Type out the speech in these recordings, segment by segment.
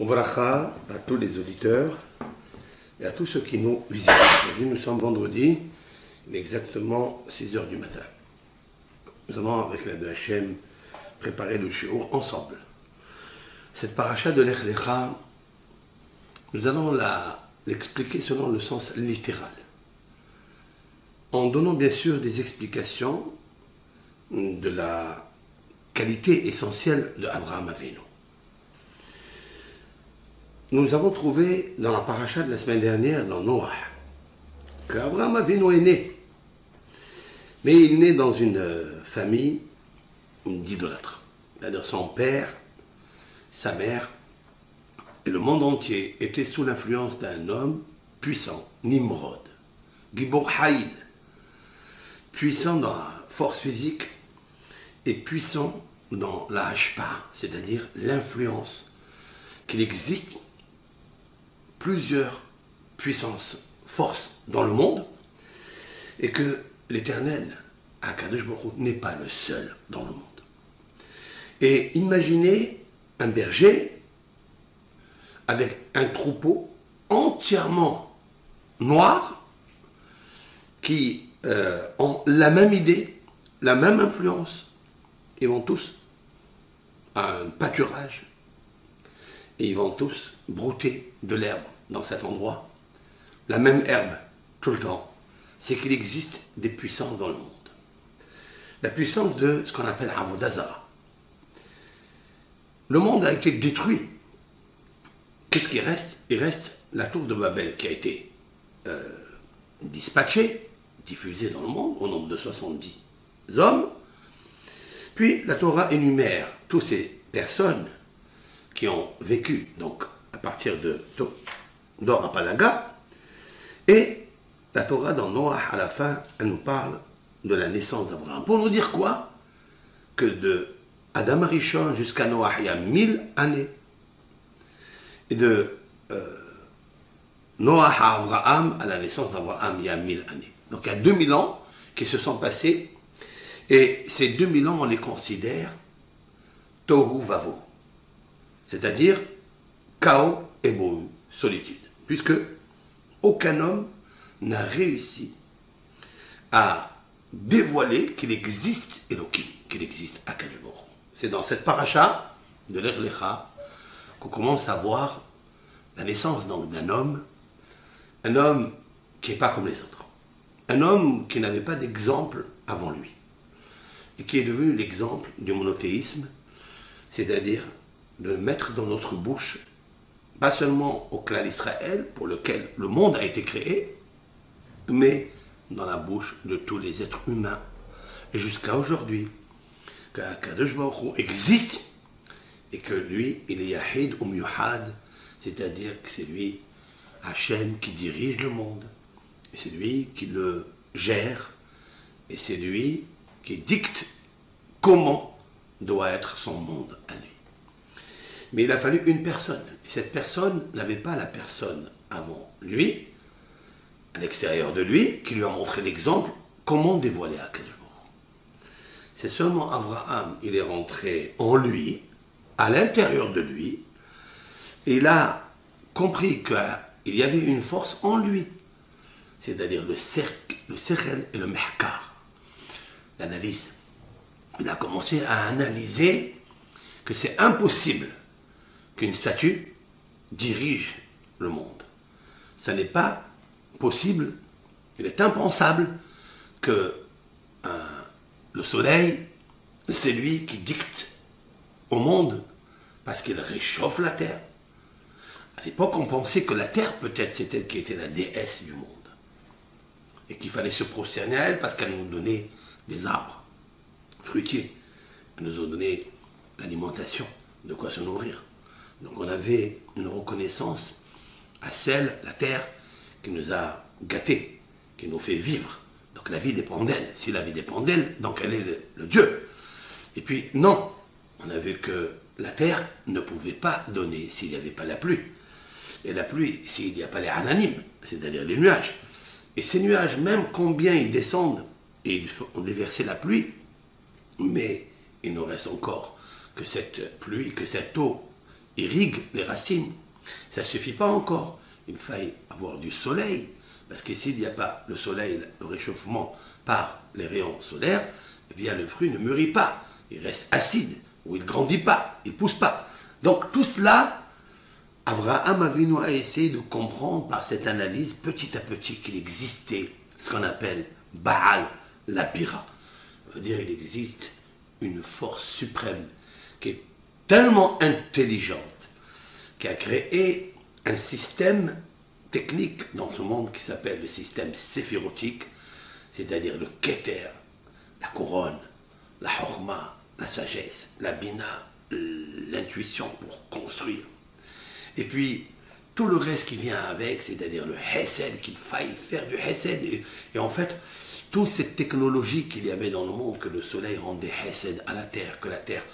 Ouvracha à tous les auditeurs et à tous ceux qui nous visitent. Aujourd'hui, nous sommes vendredi, il est exactement 6 heures du matin. Nous allons, avec l'aide de Hachem, préparer le shiur ensemble. Cette paracha de Lech Lecha, nous allons l'expliquer selon le sens littéral, en donnant bien sûr des explications de la qualité essentielle de Abraham Avinu. Nous avons trouvé dans la paracha de la semaine dernière, dans Noah, qu'Abraham Avinu est né. Mais il est né dans une famille d'idolâtres. C'est-à-dire son père, sa mère et le monde entier étaient sous l'influence d'un homme puissant, Nimrod, Gibor Haïl, puissant dans la force physique et puissant dans la hashpa, c'est-à-dire l'influence, qu'il existe plusieurs puissances, forces dans le monde, et que l'Éternel, Akadosh Baruch Hu, n'est pas le seul dans le monde. Et imaginez un berger avec un troupeau entièrement noir qui ont la même idée, la même influence. Ils vont tous à un pâturage et ils vont tous brouter de l'herbe dans cet endroit. La même herbe tout le temps. C'est qu'il existe des puissances dans le monde. La puissance de ce qu'on appelle Avodah Zara. Le monde a été détruit. Qu'est-ce qui reste? Il reste la tour de Babel qui a été dispatchée, diffusée dans le monde au nombre de 70 hommes. Puis la Torah énumère toutes ces personnes qui ont vécu donc à partir d'Or à Palaga. Et la Torah dans Noah, à la fin, elle nous parle de la naissance d'Abraham. Pour nous dire quoi? Que de Adam Arishon jusqu'à Noah, il y a 1000 années. Et de Noah à Abraham, à la naissance d'Abraham, il y a 1000 années. Donc il y a 2000 ans qui se sont passés. Et ces 2000 ans, on les considère Tohu Vavo. C'est-à-dire chaos et bohu, solitude. Puisque aucun homme n'a réussi à dévoiler qu'il existe Elohim, qu'il existe Akadosh Baruch Hu. C'est dans cette paracha de Lech Lecha qu'on commence à voir la naissance d'un homme, un homme qui n'est pas comme les autres, un homme qui n'avait pas d'exemple avant lui, et qui est devenu l'exemple du monothéisme, c'est-à-dire de mettre dans notre bouche, pas seulement au clan d'Israël, pour lequel le monde a été créé, mais dans la bouche de tous les êtres humains. Et jusqu'à aujourd'hui, qu'Akadosh Baruch Hu existe, et que lui, il est Yahid ou Yuhad, c'est-à-dire que c'est lui, Hachem, qui dirige le monde, et c'est lui qui le gère, et c'est lui qui dicte comment doit être son monde à lui. Mais il a fallu une personne. Et cette personne n'avait pas la personne avant lui, à l'extérieur de lui, qui lui a montré l'exemple, comment dévoiler Akadosh Baruch Hu. C'est seulement Abraham, il est rentré en lui, à l'intérieur de lui, et il a compris qu'il y avait une force en lui, c'est-à-dire le sechel et le mehkar, l'analyse. Il a commencé à analyser que c'est impossible qu'une statue dirige le monde. Ce n'est pas possible, il est impensable que le soleil, c'est lui qui dicte au monde, parce qu'il réchauffe la terre. À l'époque, on pensait que la terre, peut-être, c'est elle qui était la déesse du monde, et qu'il fallait se prosterner à elle parce qu'elle nous donnait des arbres fruitiers, elle nous a donné l'alimentation, de quoi se nourrir. Donc on avait une reconnaissance à celle, la terre, qui nous a gâtés, qui nous fait vivre. Donc la vie dépend d'elle. Si la vie dépend d'elle, donc elle est le Dieu. Et puis non, on a vu que la terre ne pouvait pas donner s'il n'y avait pas la pluie. Et la pluie, s'il n'y a pas les ananim, c'est-à-dire les nuages. Et ces nuages, même combien ils descendent, et ils ont déversé la pluie, mais il nous reste encore que cette pluie, que cette eau irrigue les racines. Ça ne suffit pas encore. Il faille avoir du soleil, parce que s'il n'y a pas le soleil, le réchauffement par les rayons solaires, eh bien le fruit ne mûrit pas. Il reste acide, ou il ne grandit pas, il ne pousse pas. Donc tout cela, Abraham Avinu a essayé de comprendre par cette analyse petit à petit qu'il existait ce qu'on appelle Baal Lapira. Ça veut dire qu'il existe une force suprême qui est tellement intelligente, qui a créé un système technique dans ce monde qui s'appelle le système séphirotique, c'est-à-dire le Keter, la couronne, la Horma, la sagesse, la Bina, l'intuition pour construire. Et puis, tout le reste qui vient avec, c'est-à-dire le Hesed, qu'il faille faire du Hesed. Et en fait, toute cette technologie qu'il y avait dans le monde, que le soleil rendait Hesed à la terre, que la terre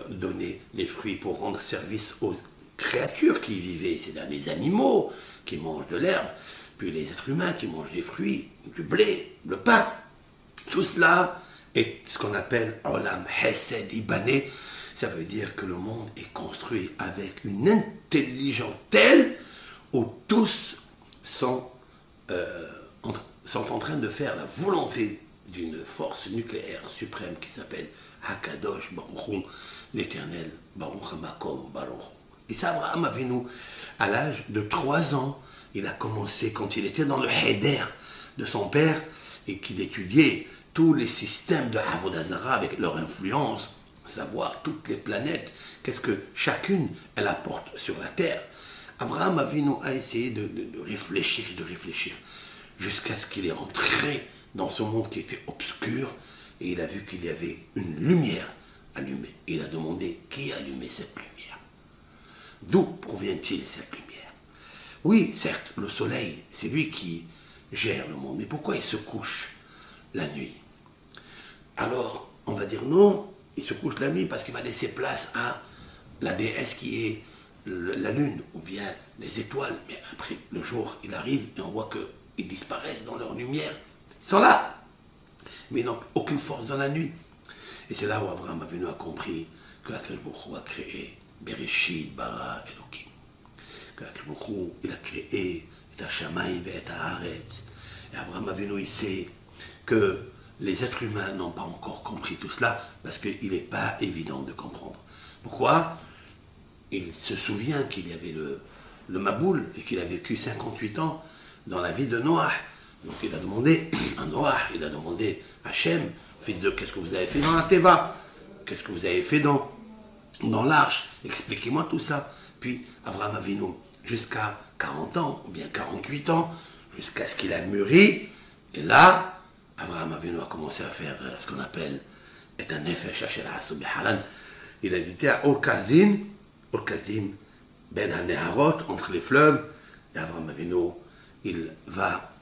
donnait les fruits pour rendre service aux créatures qui y vivaient, c'est-à-dire les animaux qui mangent de l'herbe, puis les êtres humains qui mangent des fruits, du blé, le pain. Tout cela est ce qu'on appelle Olam Hesed Ibané. Ça veut dire que le monde est construit avec une intelligence telle où tous sont en train de faire la volonté d'une force nucléaire suprême qui s'appelle Hakadosh Baruch Hu, l'éternel Baruch HaMakom Baruch Hu. Et ça, Abraham Avinu, à l'âge de 3 ans, il a commencé, quand il était dans le Heder de son père, et qu'il étudiait tous les systèmes de Avodah Zarah avec leur influence, savoir toutes les planètes, qu'est-ce que chacune, elle apporte sur la Terre. Abraham Avinu a essayé de réfléchir, jusqu'à ce qu'il est rentré dans ce monde qui était obscur, et il a vu qu'il y avait une lumière allumée. Il a demandé qui allumait cette lumière. D'où provient-il cette lumière? Oui, certes, le soleil, c'est lui qui gère le monde, mais pourquoi il se couche la nuit? Alors, on va dire non, il se couche la nuit parce qu'il va laisser place à la déesse qui est la lune, ou bien les étoiles. Mais après, le jour, il arrive et on voit qu'ils disparaissent dans leur lumière. Ils sont là, mais ils n'ont aucune force dans la nuit. Et c'est là où Abraham Avinu a compris que Akadosh Baruch Hu a créé Bereshit bara Elokim. Que Akadosh Baruch Hu, il a créé et Hashamayim et Haaretz. Et Abraham Avinu, il sait que les êtres humains n'ont pas encore compris tout cela parce qu'il n'est pas évident de comprendre. Pourquoi? Il se souvient qu'il y avait le Maboul et qu'il a vécu 58 ans dans la vie de Noah. Donc il a demandé à Noah, il a demandé à Hachem, fils de, qu'est-ce que vous avez fait dans la Teva? Qu'est-ce que vous avez fait dans l'arche? Expliquez-moi tout ça. Puis Abraham Avinu, jusqu'à 40 ans, ou bien 48 ans, jusqu'à ce qu'il a mûri, et là, Abraham Avinu a commencé à faire ce qu'on appelle un nefesh asher asu biharan. Il a habité à Ur-Kasdim, ben ha-Neharot, entre les fleuves, et Abraham Avinu, il va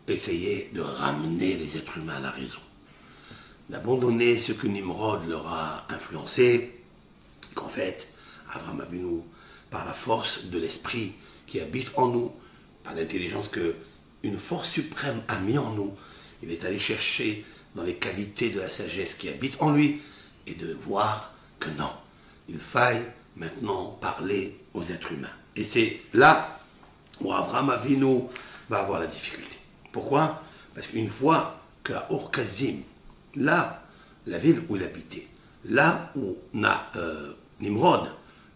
essayer de ramener les êtres humains à la raison, d'abandonner ce que Nimrod leur a influencé, qu'en fait, Abraham Avinu, par la force de l'esprit qui habite en nous, par l'intelligence que une force suprême a mis en nous, il est allé chercher dans les cavités de la sagesse qui habite en lui et de voir que non, il faille maintenant parler aux êtres humains. Et c'est là où Abraham Avinu va avoir la difficulté. Pourquoi? Parce qu'une fois qu'à Ur-Kasdim, là, la ville où il habitait, là où Nimrod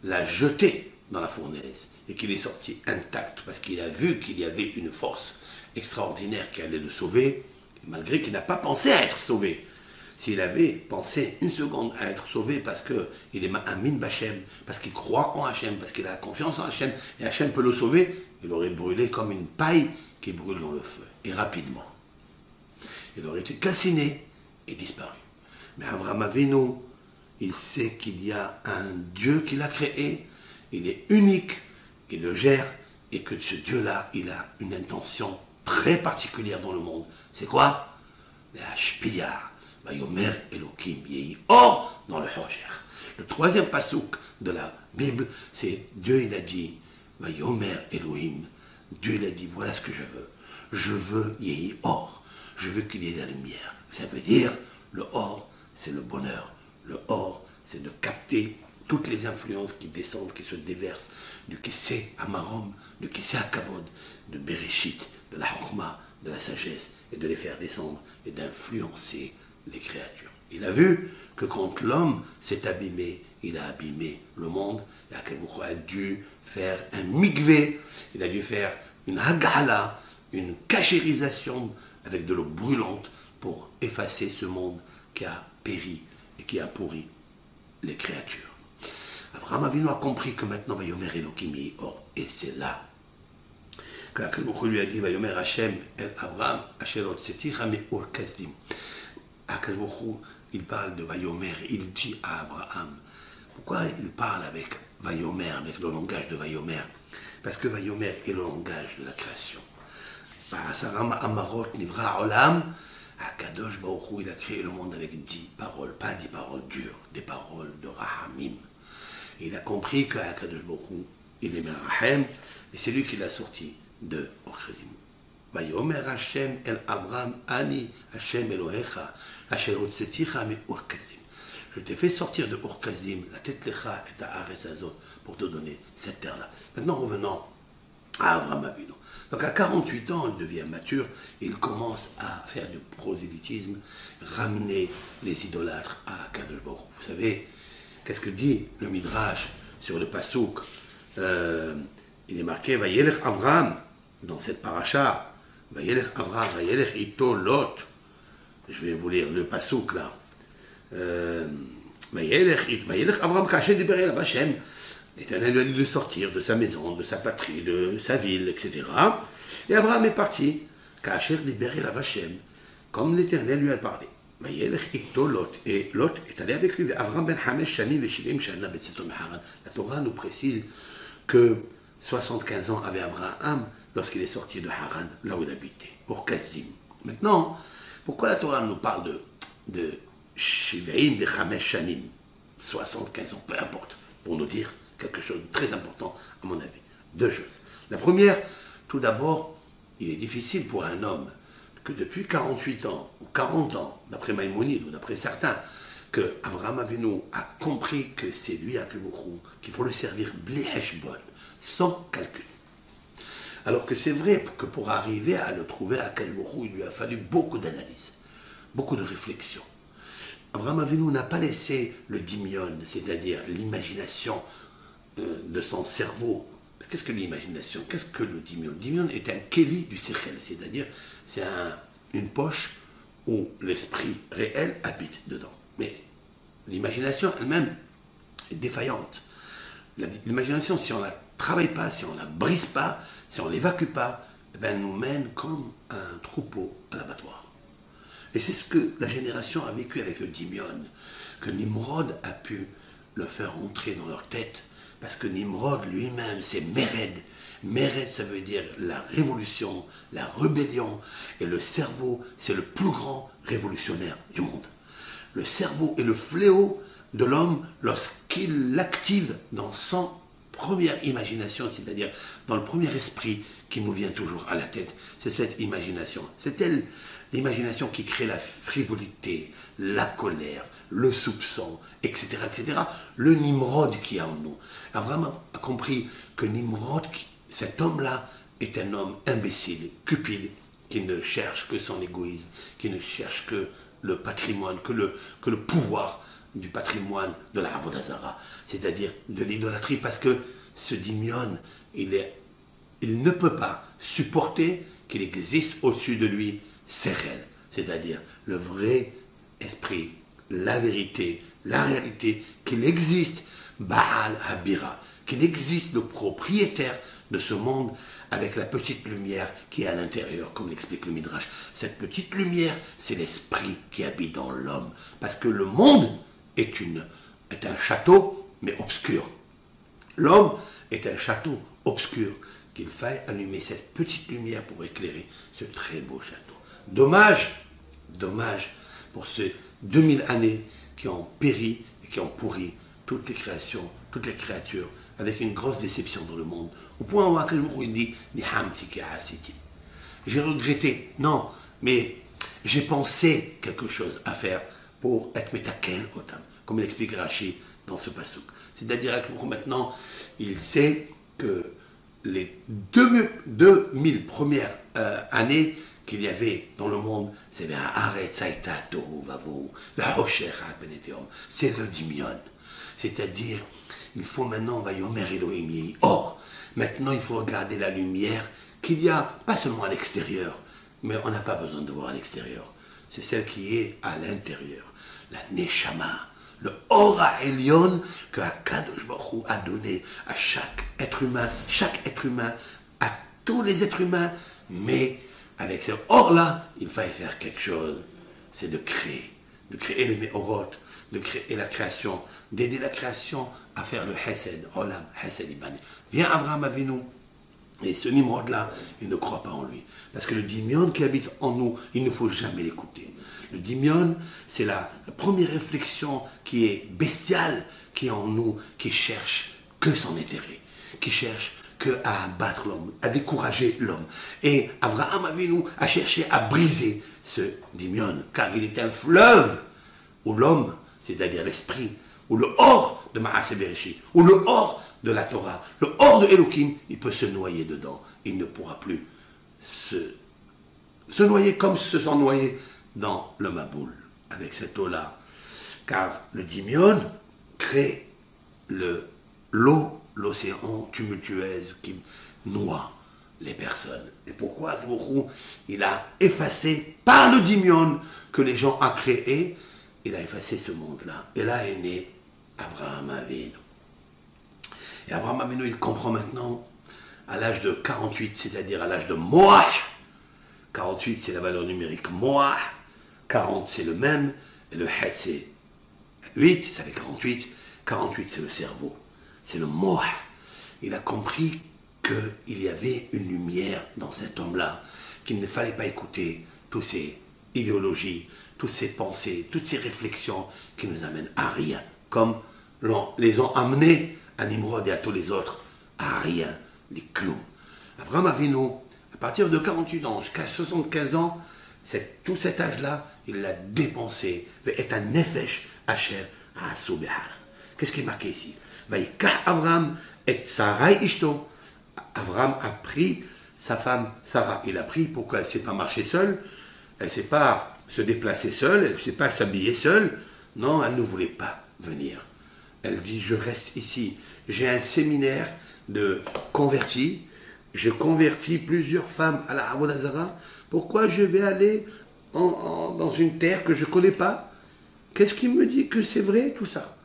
l'a jeté dans la fournaise et qu'il est sorti intact parce qu'il a vu qu'il y avait une force extraordinaire qui allait le sauver, malgré qu'il n'a pas pensé à être sauvé. S'il avait pensé une seconde à être sauvé parce qu'il est Amin Bachem, parce qu'il croit en Hachem, parce qu'il a confiance en Hachem, et Hachem peut le sauver, il aurait brûlé comme une paille qui brûle dans le feu, et rapidement. Il aurait été calciné et disparu. Mais Abraham Avinu, il sait qu'il y a un Dieu qui l'a créé, il est unique, il le gère, et que ce Dieu-là, il a une intention très particulière dans le monde. C'est quoi? La Hashpiyah, Vayomer Elokim, Yehi Or dans le Hojer. Le troisième pasouk de la Bible, c'est Dieu, il a dit, Vayomer Elohim, Dieu, il a dit, voilà ce que je veux. Je veux Yehi Or, je veux qu'il y ait de la lumière. Ça veut dire, le Or, c'est le bonheur. Le Or, c'est de capter toutes les influences qui descendent, qui se déversent du Kissé à Marom, du Kissé à Kavod, de Bereshit, de la Chokma, de la sagesse, et de les faire descendre et d'influencer les créatures. Il a vu que quand l'homme s'est abîmé, il a abîmé le monde, et Akadosh a dû faire un mikvé, il a dû faire une hagala, une cachérisation avec de l'eau brûlante pour effacer ce monde qui a péri et qui a pourri les créatures. Abraham Avinu a compris que maintenant, Vayomer Elohim Or, et c'est là que Akadosh lui a dit, Vayomer Hashem El Abraham, Asher Otseticha Me'or Kasdim. Akadosh, il parle de Vayomer, il dit à Abraham. Pourquoi il parle avec Vayomer, avec le langage de Vayomer? Parce que Vayomer est le langage de la création. Sarama Amarot Nivra Olam, Akadosh Baruch Hu, il a créé le monde avec 10 paroles, pas 10 paroles dures, des paroles de Rahamim. Et il a compris qu'Akadosh Baruch Hu, il est Rahem, et c'est lui qui l'a sorti de Orchazim. Vayomer Hashem El Abraham Ani Hashem Elohecha Asher Otseticha Me'or Kasdim. Je t'ai fait sortir de Or Kasdim, la tête lecha et ta Ares Azot, pour te donner cette terre-là. Maintenant, revenons à Abraham Avinu. Donc, à 48 ans, il devient mature, et il commence à faire du prosélytisme, ramener les idolâtres à Akadosh Baruch Hu. Vous savez, qu'est-ce que dit le Midrash sur le Passouk? Il est marqué, Vayelech Avraham, dans cette paracha, Vayelech Avraham, Vayelech Ito Lot. Je vais vous lire le Passouk là. Vayelech Avraham Kaché Dibere la Bachem. L'Éternel lui a dit de sortir de sa maison, de sa patrie, de sa ville, etc. Et Avraham est parti. Kaché Dibere la Bachem. Comme l'Éternel lui a parlé. Vayelech Ito Lot. Et Lot est allé avec lui. Avraham ben Hamesh Shani Veshivim Shana Betzetom Haran. La Torah nous précise que 75 ans avait Abraham lorsqu'il est sorti de Haran, là où il habitait, pour Kasdim. Maintenant, pourquoi la Torah nous parle de Shivaim de Chamesh Shanim, 75 ans, peu importe, pour nous dire quelque chose de très important, à mon avis. Deux choses. La première, tout d'abord, il est difficile pour un homme que depuis 48 ans, ou 40 ans, d'après Maïmonide, ou d'après certains, que Avraham Avinu a compris que c'est lui, qu'il faut le servir bli heshbon, sans calcul. Alors que c'est vrai que pour arriver à le trouver à Kalbourou, il lui a fallu beaucoup d'analyse, beaucoup de réflexion. Avraham Avinu n'a pas laissé le dimion, c'est-à-dire l'imagination de son cerveau. Qu'est-ce que l'imagination? Qu'est-ce que le dimion? Le dimion est un kéli du sechel, c'est-à-dire c'est une poche où l'esprit réel habite dedans. Mais l'imagination elle-même est défaillante. L'imagination, si on ne la travaille pas, si on ne la brise pas, si on ne l'évacue pas, eh bien, elle nous mène comme un troupeau à l'abattoir. Et c'est ce que la génération a vécu avec le Dimion, que Nimrod a pu le faire entrer dans leur tête, parce que Nimrod lui-même, c'est Mered. Mered, ça veut dire la révolution, la rébellion, et le cerveau, c'est le plus grand révolutionnaire du monde. Le cerveau est le fléau de l'homme lorsqu'il l'active dans son première imagination, c'est-à-dire dans le premier esprit qui nous vient toujours à la tête. C'est cette imagination. C'est elle, l'imagination qui crée la frivolité, la colère, le soupçon, etc., etc. Le Nimrod qui est en nous. Abraham a compris que Nimrod, cet homme-là, est un homme imbécile, cupide, qui ne cherche que son égoïsme, qui ne cherche que le patrimoine, que le pouvoir du patrimoine de la Avodazara, c'est-à-dire de l'idolâtrie, parce que ce Dimion, il ne peut pas supporter qu'il existe au-dessus de lui Sechel, c'est-à-dire le vrai esprit, la vérité, la réalité, qu'il existe Baal Habira, qu'il existe le propriétaire de ce monde avec la petite lumière qui est à l'intérieur, comme l'explique le Midrash. Cette petite lumière, c'est l'esprit qui habite dans l'homme, parce que le monde est un château, mais obscur. L'homme est un château obscur, qu'il faille allumer cette petite lumière pour éclairer ce très beau château. Dommage pour ces 2000 années qui ont péri et qui ont pourri toutes les créations, toutes les créatures, avec une grosse déception dans le monde, au point où il dit « J'ai regretté, non, mais j'ai pensé quelque chose à faire pour être metakel otam », comme il explique Rashi dans ce passouk. C'est-à-dire que maintenant, il sait que les 2000 premières années qu'il y avait dans le monde, c'est bien c'est le dimion. C'est-à-dire, il faut maintenant, or, maintenant il faut regarder la lumière qu'il y a, pas seulement à l'extérieur, mais on n'a pas besoin de voir à l'extérieur. C'est celle qui est à l'intérieur. La Neshama, le Ora Elion que Akadosh Baruch Hu a donné à chaque être humain, à tous les êtres humains, mais avec ce or-là, il fallait faire quelque chose, c'est de créer les Meorot, de créer la création, d'aider la création à faire le Hesed, Olam, Hesed Ibani. Viens Abraham Avinu, et ce Nimrod-là, il ne croit pas en lui. Parce que le Dimion qui habite en nous, il ne faut jamais l'écouter. Le Dimion, c'est la première réflexion qui est bestiale, qui est en nous, qui cherche que s'en éterrer, qui cherche que à abattre l'homme, à décourager l'homme. Et Abraham Avinu a cherché à briser ce Dimion, car il est un fleuve où l'homme, c'est-à-dire l'esprit, ou le hors de Maaseh Bereshit, ou le hors de la Torah, le hors de Elohim, il peut se noyer dedans. Il ne pourra plus se noyer comme se sont noyés dans le Maboul, avec cette eau-là. Car le Dimion crée l'eau, l'océan tumultueuse qui noie les personnes. Et pourquoi il a effacé par le Dimion que les gens ont créé, il a effacé ce monde-là. Et là est né Abraham Avinu. Et Abraham Avinu, il comprend maintenant, à l'âge de 48, c'est-à-dire à l'âge de Moah. 48, c'est la valeur numérique Moah. 40, c'est le même. Et le Het, c'est 8, ça fait 48. 48, c'est le cerveau. C'est le Moah. Il a compris qu'il y avait une lumière dans cet homme-là, qu'il ne fallait pas écouter toutes ces idéologies, toutes ces pensées, toutes ces réflexions qui nous amènent à rien, comme les ont amenés à Nimrod et à tous les autres, à rien, les clous. Abraham Avinu, à partir de 48 ans jusqu'à 75 ans, tout cet âge-là, il l'a dépensé. Et un nefesh Asher Asu Behar. Qu'est-ce qui est marqué ici? Abraham et Sarai Ishto. Abraham a pris sa femme Sarah. Il a pris pourquoi elle ne sait pas marcher seule, elle ne sait pas se déplacer seule, elle ne sait pas s'habiller seule. Non, elle ne voulait pas venir. Elle dit, je reste ici. J'ai un séminaire de convertis. Je convertis plusieurs femmes à la Avodah Zarah. Pourquoi je vais aller dans une terre que je ne connais pas? Qu'est-ce qui me dit que c'est vrai tout ça?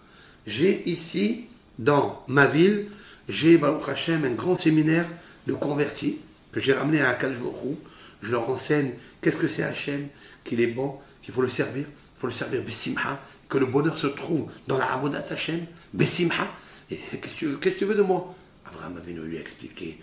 J'ai ici, dans ma ville, j'ai Baruch Hashem, un grand séminaire de convertis que j'ai ramené à Akadosh Baruch Hu. Je leur enseigne qu'est-ce que c'est Hashem, qu'il est bon, qu'il faut le servir. Il faut le servir Bessimha, que le bonheur se trouve dans la Avodat Hashem, Bessimha. Et qu'est-ce que tu veux de moi? Abraham Avinu lui a expliqué.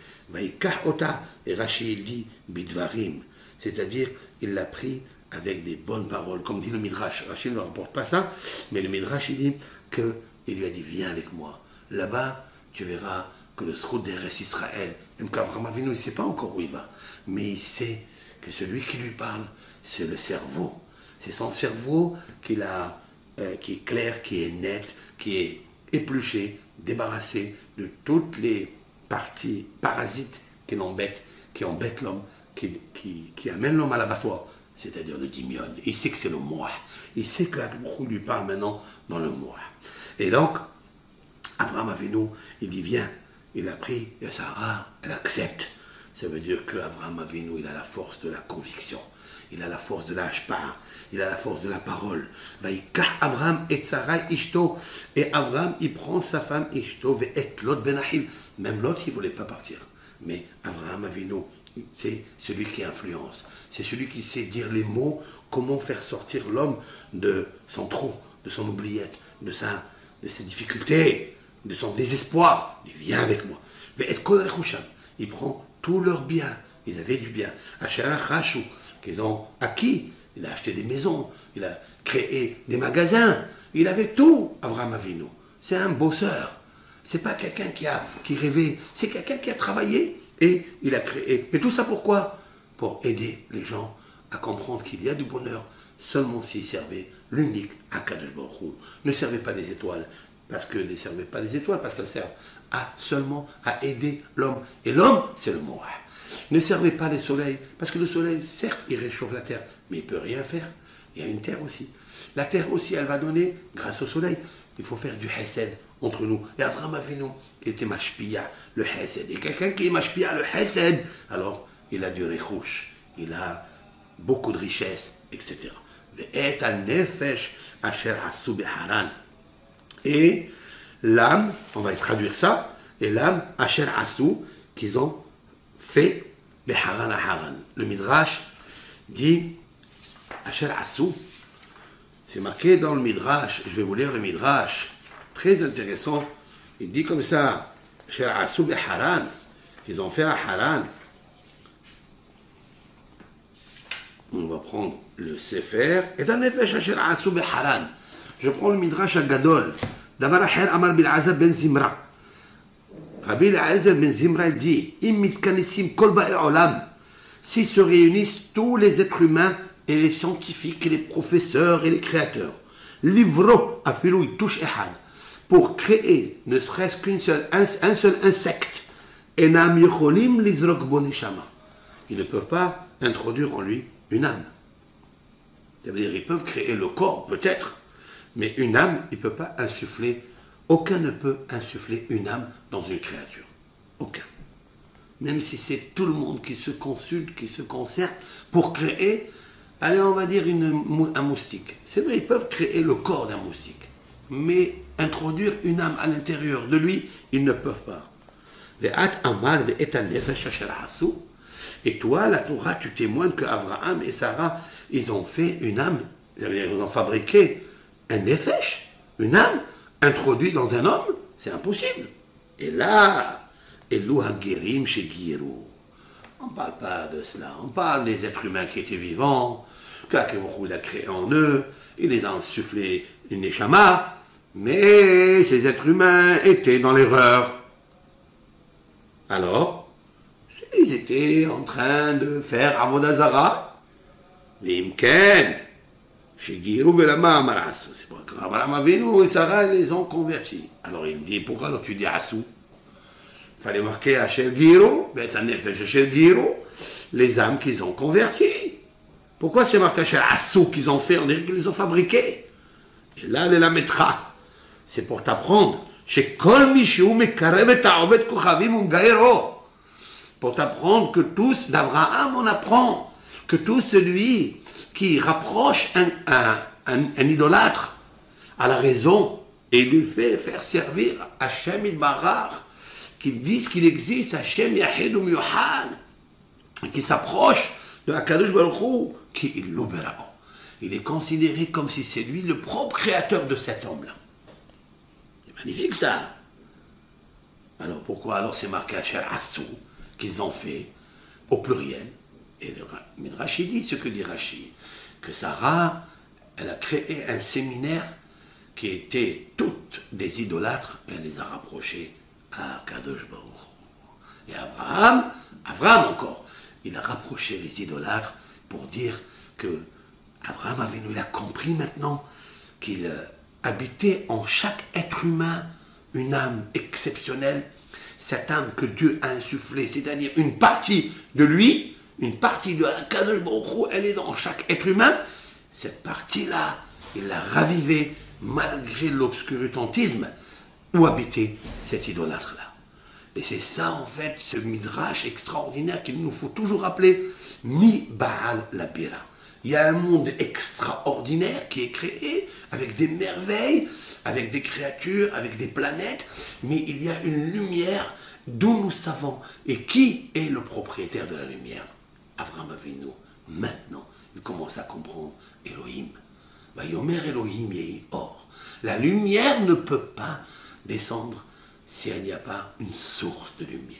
Et Rachid dit Bidvarim, c'est-à-dire il l'a pris avec des bonnes paroles, comme dit le Midrash. Rachid ne rapporte pas ça, mais le Midrash il dit qu'il lui a dit viens avec moi. Là-bas, tu verras que le Sroud d'Eretz Israël, même qu'Abraham Avinu il ne sait pas encore où il va, mais il sait que celui qui lui parle, c'est le cerveau. C'est son cerveau qui est clair, qui est net, qui est épluché, débarrassé de toutes les parties parasites qui embêtent l'homme, qui amènent l'homme à l'abattoir, c'est-à-dire le dimion. Il sait que c'est le moi. Il sait que Akadosh lui parle maintenant dans le moi. Et donc, Abraham Avinu, il dit viens. Il a pris, et Sarah, elle accepte. Ça veut dire qu'Abraham Avinu, il a la force de la conviction. Il a la force de la hashpah, il a la force de la parole. Abraham et Sarai Ishto. Et Abraham, il prend sa femme Ishto, et Lot Ben Achil. Même Lot, il ne voulait pas partir. Mais Abraham Avinu, c'est celui qui influence. C'est celui qui sait dire les mots, comment faire sortir l'homme de son trou, de son oubliette, de ses difficultés, de son désespoir. Il vient avec moi. Il prend tout leur bien. Ils avaient du bien. Qu'ils ont acquis. Il a acheté des maisons, il a créé des magasins, il avait tout, Abraham Avinu. C'est un bosseur. C'est pas quelqu'un qui rêvait, c'est quelqu'un qui a travaillé et il a créé. Mais tout ça pourquoi? Pour aider les gens à comprendre qu'il y a du bonheur seulement s'ils servaient l'unique Akadosh Baruch Hu. Ne servez pas les étoiles, parce qu'elles ne servaient pas les étoiles, parce qu'elles servent seulement à aider l'homme. Et l'homme, c'est le Moab. Ne servez pas les soleils, parce que le soleil, certes, il réchauffe la terre, mais il ne peut rien faire. Il y a une terre aussi. La terre aussi, elle va donner grâce au soleil. Il faut faire du hesed entre nous. Et Avraham Avinu était mashpia, le hesed. Et quelqu'un qui est mashpia, le hesed, alors il a du rechouch, il a beaucoup de richesses, etc. Et l'âme, on va traduire ça, et l'âme, Asher Asou, qu'ils ont fait le Haran à Haran. Le Midrash dit, Asher Asou, c'est marqué dans le Midrash, je vais vous lire le Midrash, très intéressant, il dit comme ça, Asher Asou be Haran, qu'ils ont fait à Haran. On va prendre le Sefer, et dans Nefesh Asher Asou be Haran. Je prends le Midrash à Gadol. Davar Aher Amar Bil'Azar ben Zimra. Rabbi Eliezer ben Zimra dit, si se réunissent tous les êtres humains et les scientifiques et les professeurs et les créateurs, livro afilou touche ehad, pour créer ne serait-ce un seul insecte, enam yocholim lizrok boneshama, ils ne peuvent pas introduire en lui une âme. Ça veut dire ils peuvent créer le corps peut-être, mais une âme, il ne peut pas insuffler. Aucun ne peut insuffler une âme dans une créature. Aucun. Même si c'est tout le monde qui se consulte, qui se concerte pour créer, allez, on va dire un moustique. C'est vrai, ils peuvent créer le corps d'un moustique. Mais introduire une âme à l'intérieur de lui, ils ne peuvent pas. Et toi, la Torah, tu témoignes qu'Abraham et Sarah, ils ont fait une âme, ils ont fabriqué un nefesh, une âme, introduit dans un homme, c'est impossible. Et là, Elou Hagerim chez Guirou. On ne parle pas de cela. On parle des êtres humains qui étaient vivants, qu'Akavorou a créé en eux, il les a insufflés une neshama, mais ces êtres humains étaient dans l'erreur. Alors, ils étaient en train de faire Avodazara, Vimken, chez Guirou Velama Amaras. C'est pour que Abraham Avinu et Sarah les ont convertis. Alors il dit, pourquoi alors tu dis Assou? Il fallait marquer Asher Guirou, Asher Guirou, les âmes qu'ils ont converties. Pourquoi c'est marqué Asher Assou qu'ils ont fait? On dirait qu'ils les ont fabriqués. Et là, elle la mettra. C'est pour t'apprendre. Chez Kol Mishu Mekarev Ta'ovet Kochavim Ungaero. Pour t'apprendre que tous, d'Abraham on apprend, que tout celui qui rapproche un idolâtre à la raison et lui fait faire servir Hachem Ilbarar, qui disent qu'il existe Hachem Yahid ou Miyuhan, qui s'approche de Akadosh Baruch Hu, qui est l'Oberao. Il est considéré comme si c'est lui le propre créateur de cet homme-là. C'est magnifique ça. Alors pourquoi alors c'est marqué Asher Assou qu'ils ont fait au pluriel? Et le Midrash dit ce que dit Rashi, que Sarah, elle a créé un séminaire qui était toutes des idolâtres, et elle les a rapprochés à Kadosh Baruch. Et Abraham encore, il a rapproché les idolâtres pour dire que Abraham il a compris maintenant qu'il habitait en chaque être humain une âme exceptionnelle, cette âme que Dieu a insufflée, c'est-à-dire une partie de lui, une partie de Kadosh Baruch Hu, elle est dans chaque être humain. Cette partie-là, il l'a ravivée malgré l'obscurantisme où habitait cet idolâtre-là. Et c'est ça, en fait, ce midrash extraordinaire qu'il nous faut toujours rappeler, Mi Baal la Bira. Il y a un monde extraordinaire qui est créé avec des merveilles, avec des créatures, avec des planètes, mais il y a une lumière dont nous savons. Et qui est le propriétaire de la lumière? Avraham Avinu. Maintenant, il commence à comprendre Elohim. Vayomer Elohim yehi or. La lumière ne peut pas descendre si il n'y a pas une source de lumière.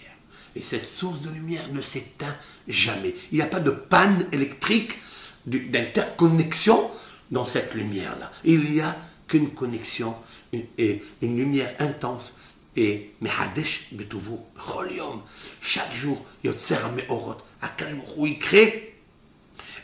Et cette source de lumière ne s'éteint jamais. Il n'y a pas de panne électrique, d'interconnexion dans cette lumière-là. Il n'y a qu'une connexion, une lumière intense. Et Mehadesh Betuvu Choliom, chaque jour, Yotzer Meorot, Akalimchou, il crée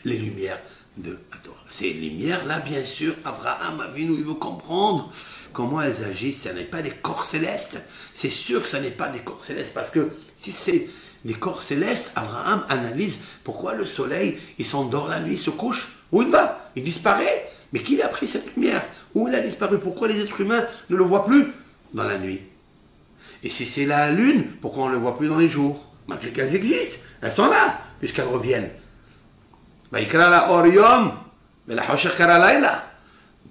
les lumières de la Torah. Ces lumières-là, bien sûr, Abraham Avinu, il veut comprendre comment elles agissent. Ce n'est pas des corps célestes. C'est sûr que ce n'est pas des corps célestes. Parce que si c'est des corps célestes, Abraham analyse pourquoi le soleil, il s'endort la nuit, il se couche. Où il va? Il disparaît. Mais qui lui a pris cette lumière? Où il a disparu? Pourquoi les êtres humains ne le voient plus dans la nuit? Et si c'est la lune, pourquoi on ne le voit plus dans les jours? Malgré qu'elles existent, elles sont là, puisqu'elles reviennent.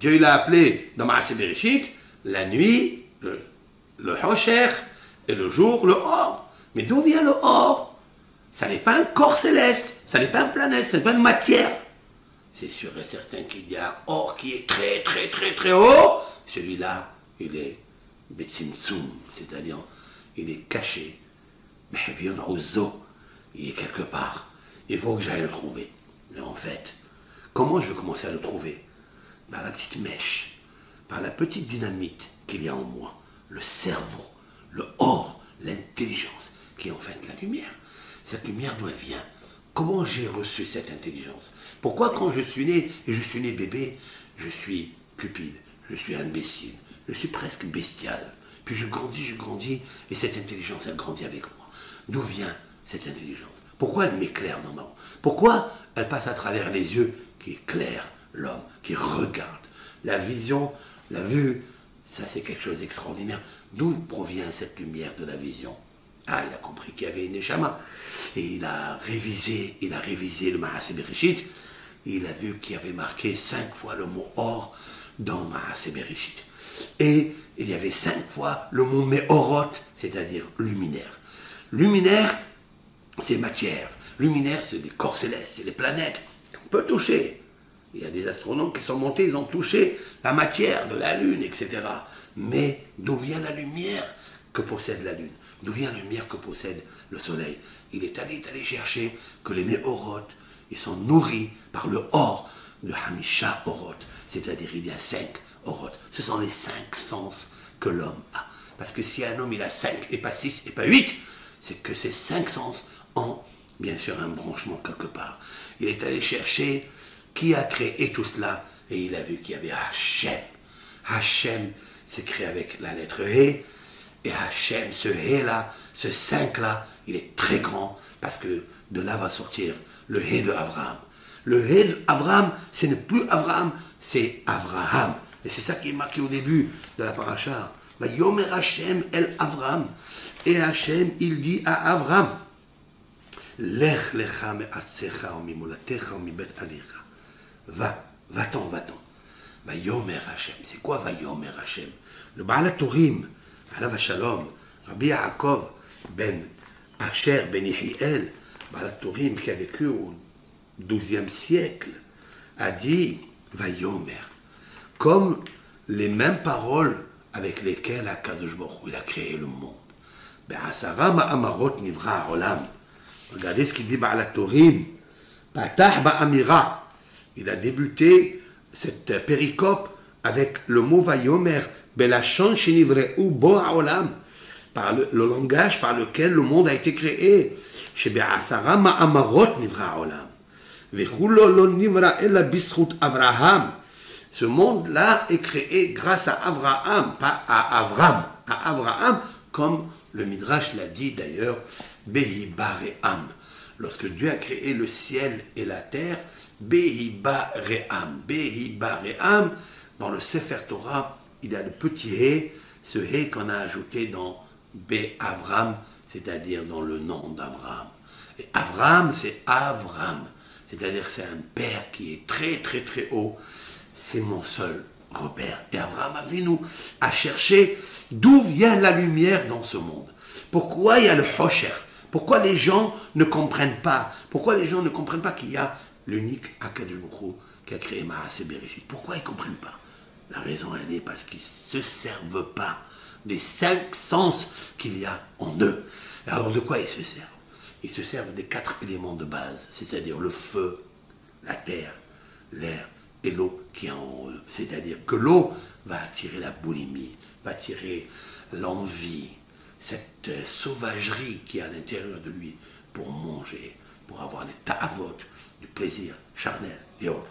Dieu il a appelé dans Maaseh Bereshit la nuit, le Hosher, et le jour, le Or. Mais d'où vient le Or? Ça n'est pas un corps céleste, ça n'est pas une planète, ça n'est pas une matière. C'est sûr et certain qu'il y a un Or qui est très très très très haut. Celui-là, il est Betzimtzum, c'est-à-dire il est caché. Mais il est quelque part. Il faut que j'aille le trouver. Mais en fait, comment je vais commencer à le trouver? Par la petite mèche, par la petite dynamite qu'il y a en moi, le cerveau, le or, l'intelligence, qui est en fait la lumière. Cette lumière, d'où elle vient? Comment j'ai reçu cette intelligence? Pourquoi quand je suis né, et je suis né bébé, je suis cupide, je suis imbécile, je suis presque bestial. Puis je grandis, et cette intelligence, elle grandit avec moi. D'où vient cette intelligence? Pourquoi elle m'éclaire normalement? Pourquoi elle passe à travers les yeux qui éclairent l'homme, qui regarde? La vision, la vue, ça c'est quelque chose d'extraordinaire. D'où provient cette lumière de la vision? Ah, il a compris qu'il y avait une Neshama. Et il a révisé le Maaseh Bereshit. Il a vu qu'il y avait marqué 5 fois le mot or dans Maaseh Bereshit. Et il y avait 5 fois le mot Meorot, c'est-à-dire luminaire. Luminaire, c'est matière. Luminaire, c'est des corps célestes, c'est les planètes qu'on peut toucher. Il y a des astronomes qui sont montés, ils ont touché la matière de la Lune, etc. Mais d'où vient la lumière que possède la Lune? D'où vient la lumière que possède le Soleil? Il est allé chercher que les Meorot, ils sont nourris par le or de Hamisha Orot. C'est-à-dire il y a 5 Orot. Ce sont les 5 sens que l'homme a. Parce que si un homme il a 5 et pas 6 et pas 8, c'est que ces 5 sens ont bien sûr un branchement quelque part. Il est allé chercher qui a créé tout cela et il a vu qu'il y avait Hachem. Hachem s'écrit avec la lettre He et Hachem, ce He là, ce 5 là, il est très grand parce que de là va sortir le He de Abraham. Le He d'Abraham, ce n'est plus Abraham, c'est Abraham. Et c'est ça qui est marqué au début de la paracha. Yomer Hachem el Abraham. Et Hachem, il dit à Abraham, Lech lecha me'artzecha o mimolatecha o mibet alecha. Va-t'en. Vayomer Hachem. C'est quoi Vayomer Hachem? Le Baal HaTurim, Alav Shalom, Rabbi Yaakov ben Asher ben Yehiel, Baal HaTurim qui a vécu au XIIe siècle, a dit Vayomer, comme les mêmes paroles avec lesquelles Akadosh Baruch Hu, il a créé le monde. Be'asara ma'amarot nivra ha'olam. Regardez ce qu'il dit Baal HaTurim. Patah ba'amira. Il a débuté cette péricope avec le mot Vayomer, Belachon shenivreu bo ha'olam, par le langage par lequel le monde a été créé. Chez Be'asara ma'amarot nivra ha'olam. Vechulo lo nivra ella bischut Avraham. Ce monde-là est créé grâce à Abraham, pas à Avram. À Abraham, comme le Midrash l'a dit d'ailleurs, Behi Bare'am. Lorsque Dieu a créé le ciel et la terre, Behi Bare'am. Behi Bare'am, dans le Sefer Torah, il y a le petit He, ce He qu'on a ajouté dans Be-Avram, c'est-à-dire dans le nom d'Abraham. Et Avram, c'est Avram, c'est-à-dire c'est un père qui est très très très haut. C'est mon seul repère. Et Abraham Avinu a cherché d'où vient la lumière dans ce monde. Pourquoi il y a le Hosher? Pourquoi les gens ne comprennent pas? Pourquoi les gens ne comprennent pas qu'il y a l'unique Akadosh Baruch Hu qui a créé Maaseh Bereshit? Pourquoi ils ne comprennent pas? La raison, elle est parce qu'ils ne se servent pas des 5 sens qu'il y a en eux. Alors de quoi ils se servent? Ils se servent des 4 éléments de base, c'est-à-dire le feu, la terre, l'air et l'eau qui est en eux. C'est-à-dire que l'eau va attirer la boulimie, va attirer l'envie, cette sauvagerie qui est à l'intérieur de lui pour manger, pour avoir des ta'avot, du plaisir charnel et autres.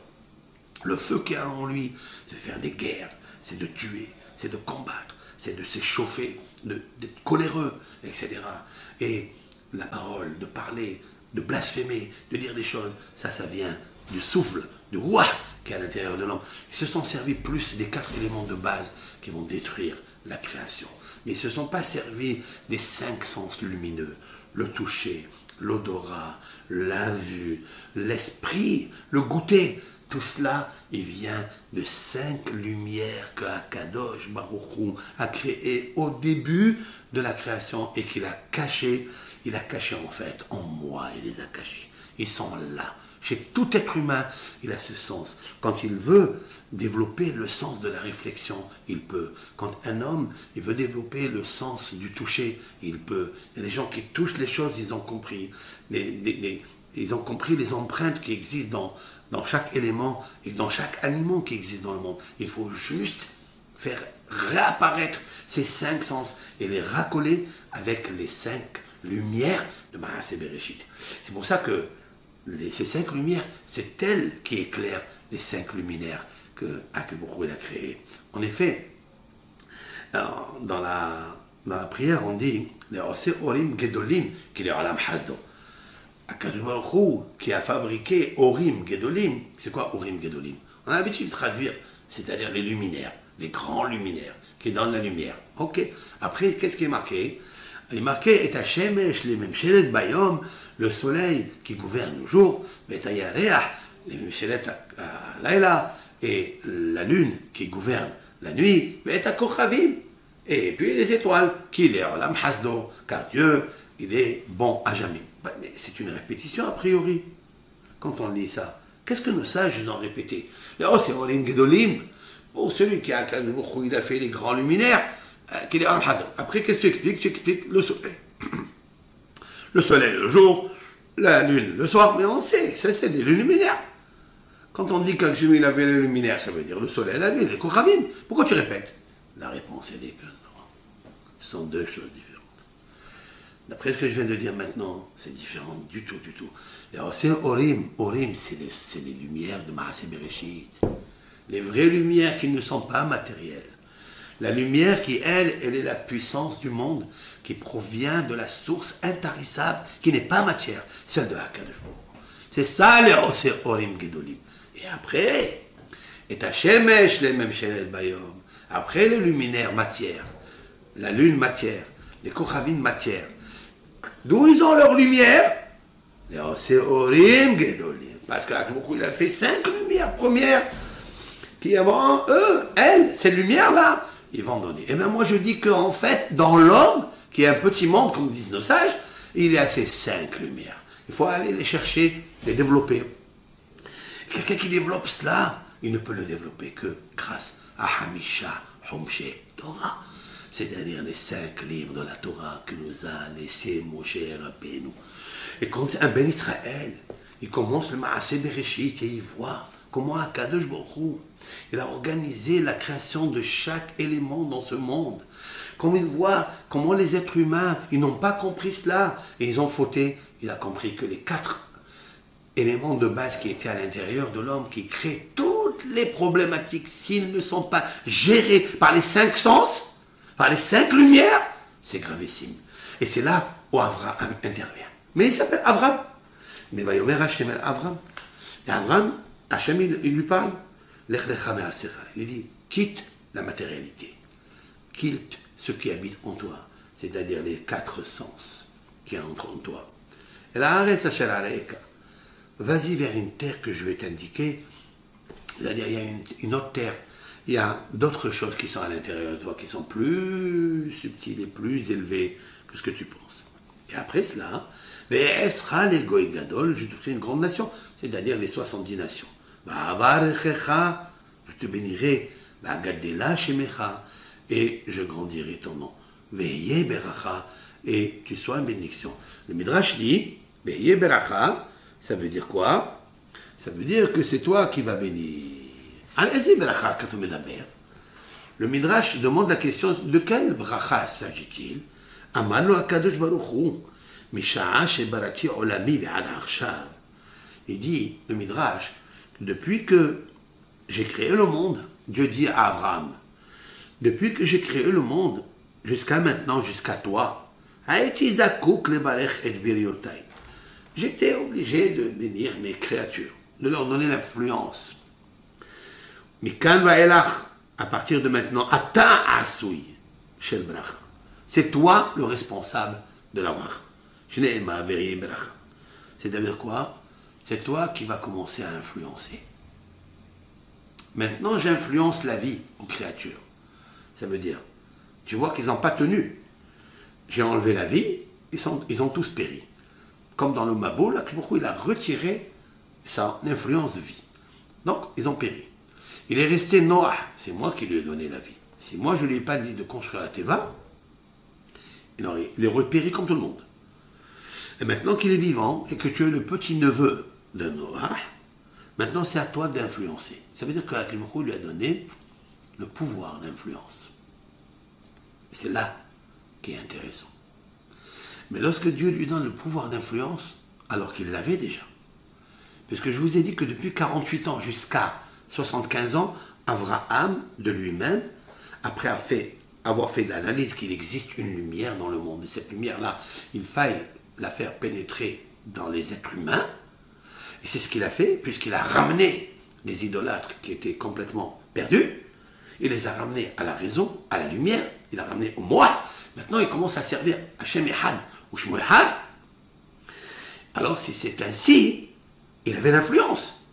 Le feu qui est en lui, c'est de faire des guerres, c'est de tuer, c'est de combattre, c'est de s'échauffer, d'être coléreux, etc. Et la parole, de parler, de blasphémer, de dire des choses, ça vient du souffle, du roi qui est à l'intérieur de l'homme. Ils se sont servis plus des 4 éléments de base qui vont détruire la création. Mais ils ne se sont pas servis des 5 sens lumineux, le toucher, l'odorat, la vue, l'esprit, le goûter. Tout cela, il vient de 5 lumières que Akadosh Baruch Hu a créées au début de la création et qu'il a cachées. Il a caché en fait en moi, il les a cachés. Ils sont là. Chez tout être humain, il a ce sens. Quand il veut développer le sens de la réflexion, il peut. Quand un homme, il veut développer le sens du toucher, il peut. Il y a des gens qui touchent les choses, ils ont compris. Ils ont compris les empreintes qui existent dans chaque élément et dans chaque aliment qui existe dans le monde. Il faut juste faire réapparaître ces 5 sens et les raccoler avec les 5 lumières de Maaseh Bereshit. C'est pour ça que ces 5 lumières, c'est elle qui éclaire les 5 luminaires que Akadosh a créés. En effet, dans la prière, on dit les Oseh Orim Gedolim qui les Olam Hasdo. Akadosh Baruch Hu qui a fabriqué Orim Gedolim. C'est quoi Orim Gedolim? On a l'habitude de traduire, c'est-à-dire les luminaires, les grands luminaires qui donnent la lumière. Ok. Après, qu'est-ce qui est marqué? Il est marqué et Hashemesh les Memshelet Bayom, le soleil qui gouverne le jour, et Yareach les Memshelet Laila, et la lune qui gouverne la nuit, et Kochavim, et puis les étoiles qui les Olam Hasdo, car Dieu il est bon à jamais. Mais c'est une répétition a priori. Quand on lit ça, qu'est-ce que nos sages ont répété? Oh, c'est Olim Gedolim. Pour celui qui a fait les grands luminaires, qu'il est Olam Hasdo. Après, qu'est-ce que tu expliques? Tu expliques le soleil. Le soleil le jour, la lune le soir, mais on sait, ça c'est les luminaires. Quand on dit qu'Hachem il avait les luminaires, ça veut dire le soleil, la lune, les Kochavim. Pourquoi tu répètes? La réponse est que non. Ce sont 2 choses différentes. D'après ce que je viens de dire maintenant, c'est différent du tout, du tout. Alors, c'est Orim. Orim, c'est les lumières de Maaseh Bereshit. Les vraies lumières qui ne sont pas matérielles. La lumière qui, elle est la puissance du monde, qui provient de la source intarissable, qui n'est pas matière, celle de Akadosh Baruch Hu. C'est ça les Oseh Orim Gedolim. Et après, et Hashemesh les Memshelet Bayom. Après les luminaires matière, la lune matière, les Kochavim matière. D'où ils ont leur lumière? Les Oseh Orim Gedolim. Parce qu'Akadosh Baruch Hu, il a fait 5 lumières premières qui avant eux, elles, ces lumières-là, ils vont donner. Et bien moi je dis qu'en fait, dans l'homme, qui est un petit monde, comme disent nos sages, il y a ces 5 lumières. Il faut aller les chercher, les développer. Quelqu'un qui développe cela, il ne peut le développer que grâce à Hamisha Humshe Torah, c'est-à-dire les 5 livres de la Torah que nous a laissé Moshe Rabbeinu. Et quand un Ben Israël, il commence le Maaseh Bereshit et il voit comment Akadosh Baruch Hu, il a organisé la création de chaque élément dans ce monde. Comme il voit comment les êtres humains, ils n'ont pas compris cela et ils ont fauté. Il a compris que les 4 éléments de base qui étaient à l'intérieur de l'homme, qui créent toutes les problématiques, s'ils ne sont pas gérés par les 5 sens, par les 5 lumières, c'est gravissime. Et c'est là où Avraham intervient. Mais il s'appelle Avraham. Mais va yomer Hashem el Avraham. Et Avraham, Hashem, il lui parle. Lech lecha me'artzecha. Il dit, quitte la matérialité. Quitte ce qui habite en toi. C'est-à-dire les 4 sens qui entrent en toi. Et la haaretz asher areika. Vas-y vers une terre que je vais t'indiquer. C'est-à-dire, il y a une autre terre. Il y a d'autres choses qui sont à l'intérieur de toi, qui sont plus subtiles et plus élevées que ce que tu penses. Et après cela, Ve'esra le goy gadol, je te ferai une grande nation, c'est-à-dire les 70 nations. Va'avarechecha, je te bénirai. Va'gadela shemecha, et je grandirai ton nom. Ve'ye beracha, et tu sois une bénédiction. Le Midrash dit, Ve'ye beracha, ça veut dire quoi? Ça veut dire que c'est toi qui vas bénir. Le Midrash demande la question, de quelle bracha s'agit-il? Amar lo HaKadosh Baruch Hu, misha'a shebarati olami ve'ad achshav. Il dit, le Midrash, depuis que j'ai créé le monde, Dieu dit à Abraham, Depuis que j'ai créé le monde, jusqu'à maintenant, jusqu'à toi, j'étais obligé de bénir mes créatures, de leur donner l'influence. Mikan va'elach, à partir de maintenant, ata asui shel bracha. C'est toi le responsable de la bracha. Shneema veri bracha. C'est-à-dire quoi? C'est toi qui vas commencer à influencer. Maintenant, j'influence la vie aux créatures. Ça veut dire, tu vois qu'ils n'ont pas tenu. J'ai enlevé la vie, ils ont tous péri. Comme dans le Maboul, pourquoi il a retiré sa influence de vie. Donc, ils ont péri. Il est resté Noah, c'est moi qui lui ai donné la vie. Si moi je ne lui ai pas dit de construire la Teva, il aurait péri comme tout le monde. Et maintenant qu'il est vivant et que tu es le petit-neveu de Noah, maintenant c'est à toi d'influencer. Ça veut dire que Akimoukou lui a donné le pouvoir d'influence. C'est là qui est intéressant. Mais lorsque Dieu lui donne le pouvoir d'influence, alors qu'il l'avait déjà, puisque je vous ai dit que depuis 48 ans jusqu'à 75 ans, Abraham, de lui-même, après avoir fait l'analyse qu'il existe une lumière dans le monde, et cette lumière-là, il faille la faire pénétrer dans les êtres humains, et c'est ce qu'il a fait, puisqu'il a ramené les idolâtres qui étaient complètement perdus, il les a ramenés à la raison, à la lumière, il a ramené au moi. Maintenant, il commence à servir Hachem Ehad ou Shmo Ehad. Alors, si c'est ainsi, il avait l'influence,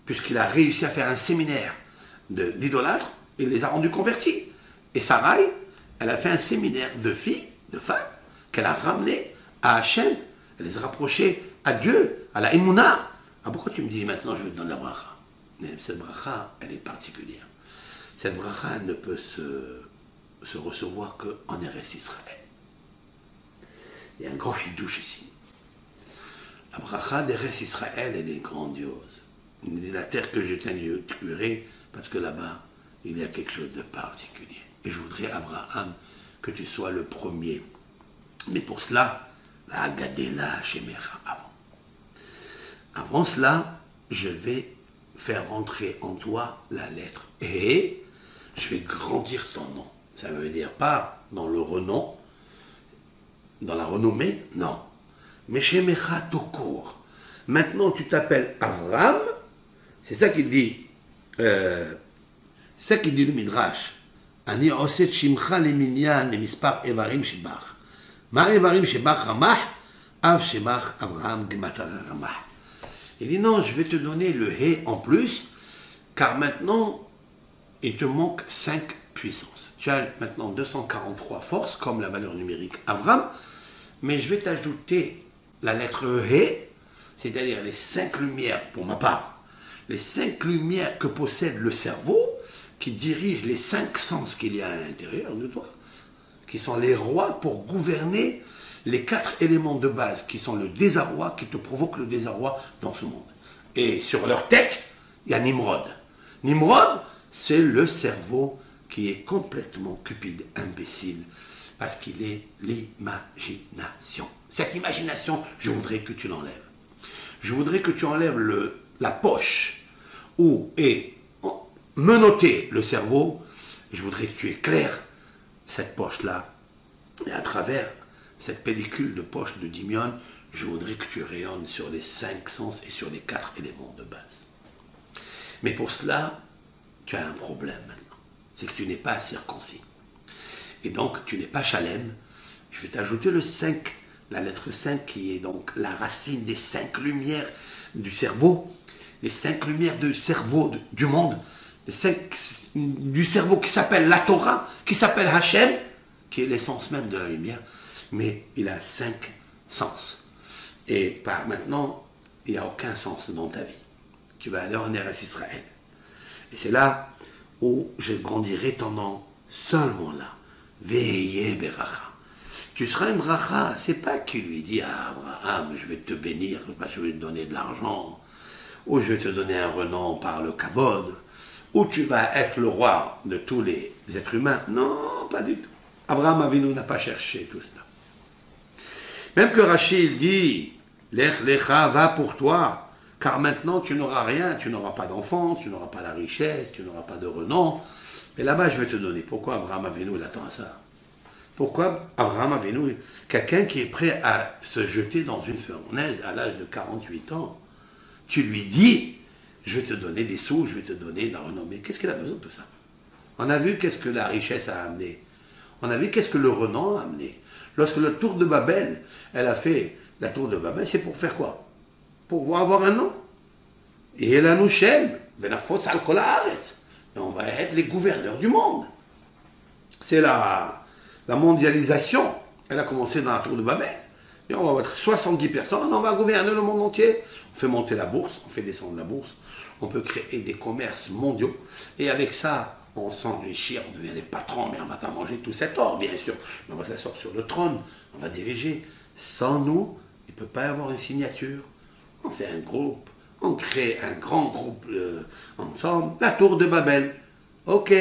puisqu'il a réussi à faire un séminaire d'idolâtres, il les a rendus convertis. Et Sarai, elle a fait un séminaire de filles, de femmes, qu'elle a ramenées à Hachem, elle les a rapprochées à Dieu, à la Emouna. Ah, pourquoi tu me dis maintenant je vais te donner la bracha? Mais cette bracha, elle est particulière. Cette bracha, elle ne peut se recevoir qu'en Eretz Israël. Il y a un grand hidouche ici. La bracha d'Eretz Israël, elle est grandiose. La terre que je t'inaugurerai, parce que là-bas, il y a quelque chose de particulier. Et je voudrais, Abraham, que tu sois le premier. Mais pour cela, la Gadela Shemecha avant. Avant cela, je vais faire rentrer en toi la lettre. Et je vais grandir ton nom. Ça veut dire pas dans le renom, dans la renommée, non. Mais Shemecha Tokour. Maintenant, tu t'appelles Abraham. C'est ça qu'il dit. C'est ça qu'il dit le Midrash. Ani oset shimcha leminyan lemispar evarim shebach. Ma evarim shebach ramah, av shebach Abraham gematara ramah. Il dit non, je vais te donner le hé en plus, car maintenant, il te manque 5 puissances. Tu as maintenant 243 forces, comme la valeur numérique Abraham, mais je vais t'ajouter la lettre hé, c'est-à-dire les 5 lumières, pour ma part, les 5 lumières que possède le cerveau, qui dirigent les 5 sens qu'il y a à l'intérieur de toi, qui sont les rois pour gouverner les 4 éléments de base, qui sont le désarroi, qui te provoquent le désarroi dans ce monde. Et sur leur tête, il y a Nimrod. Nimrod, c'est le cerveau qui est complètement cupide, imbécile, parce qu'il est l'imagination. Cette imagination, je voudrais que tu l'enlèves. Je voudrais que tu enlèves la poche où est menotté le cerveau. Je voudrais que tu éclaires cette poche-là. Et à travers cette pellicule de poche de Dimion, je voudrais que tu rayonnes sur les 5 sens et sur les 4 éléments de base. Mais pour cela, tu as un problème maintenant. C'est que tu n'es pas circoncis. Et donc, tu n'es pas chalem. Je vais t'ajouter le 5, la lettre 5 qui est donc la racine des 5 lumières du cerveau. Les 5 lumières du cerveau du monde. Les 5 du cerveau qui s'appelle la Torah, qui s'appelle Hachem, qui est l'essence même de la lumière. Mais il a 5 sens. Et par maintenant, il n'y a aucun sens dans ta vie. Tu vas aller en Eretz Israël. Et c'est là où je grandirai ton nom, seulement là. Veillez beracha. Tu seras une bracha. C'est pas qu'il lui dit à Abraham, je vais te bénir, je vais te donner de l'argent, ou je vais te donner un renom par le kavod, ou tu vas être le roi de tous les êtres humains. Non, pas du tout. Abraham Avinu n'a pas cherché tout cela. Même que Rachid dit, Lech lecha, va pour toi, car maintenant tu n'auras rien, tu n'auras pas d'enfants, tu n'auras pas la richesse, tu n'auras pas de renom, Et là-bas, je vais te donner. Pourquoi Abraham Avinu, il attend ça? Pourquoi Abraham Avinu, quelqu'un qui est prêt à se jeter dans une fournaise à l'âge de 48 ans, tu lui dis, je vais te donner des sous, je vais te donner la renommée. Qu'est-ce qu'il a besoin de tout ça? On a vu qu'est-ce que la richesse a amené. On a vu qu'est-ce que le renom a amené. Lorsque la tour de Babel, elle a fait la tour de Babel, c'est pour faire quoi? Pour avoir un nom. Et elle a nous Shem, Benafos al-Kol haaretz. Et on va être les gouverneurs du monde. C'est la mondialisation. Elle a commencé dans la tour de Babel. Et on va être 70 personnes, on va gouverner le monde entier. On fait monter la bourse, on fait descendre la bourse. On peut créer des commerces mondiaux. Et avec ça, on s'enrichit, on devient des patrons, mais on va pas manger tout cet or, bien sûr. Mais on va s'asseoir sur le trône, on va diriger. Sans nous, il ne peut pas y avoir une signature. On fait un groupe, on crée un grand groupe ensemble. La tour de Babel. Ok,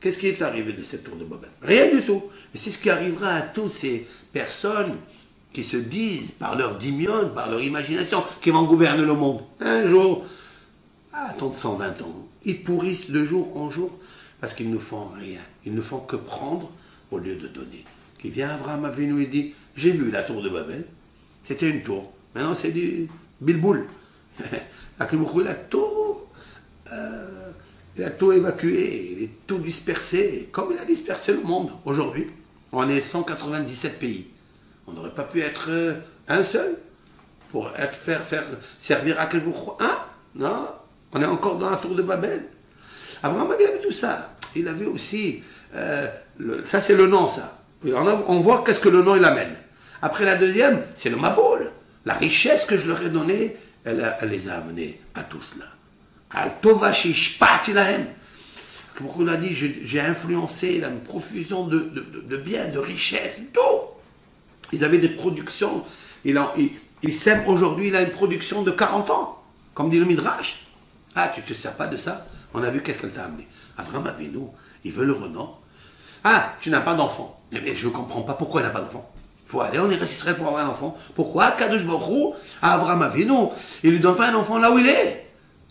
qu'est-ce qui est arrivé de cette tour de Babel? Rien du tout. Et c'est ce qui arrivera à toutes ces personnes qui se disent, par leur dimion, par leur imagination, qui vont gouverner le monde. Un jour, attendre 120 ans, ils pourrissent de jour en jour, parce qu'ils ne font rien. Ils ne font que prendre au lieu de donner. Qui vient Abraham Avinu et dit, j'ai vu la tour de Babel, c'était une tour. Maintenant c'est du bilboul. Il a tout évacué, il est tout dispersé, comme il a dispersé le monde aujourd'hui. On est 197 pays. On n'aurait pas pu être un seul pour faire servir à quelque chose. Non, on est encore dans la tour de Babel. Abraham avait tout ça. Il avait aussi, ça c'est le nom ça. On voit qu'est-ce que le nom il amène. Après la deuxième, c'est le Maboul. La richesse que je leur ai donnée, elle les a amenés à tout cela. Pourquoi il a dit, j'ai influencé une profusion de biens, de richesses, d'eau. Ils avaient des productions. Il sème aujourd'hui, il a une production de 40 ans. Comme dit le Midrash. Tu ne te sers pas de ça? On a vu qu'est-ce qu'elle t'a amené. Abraham Avinu, il veut le renom. Tu n'as pas d'enfant. Eh bien, je ne comprends pas pourquoi il n'a pas d'enfant. Il faut aller en Israël pour avoir un enfant. Pourquoi Kadosh Baruch Hu, à Abraham Avinu, il ne lui donne pas un enfant là où il est?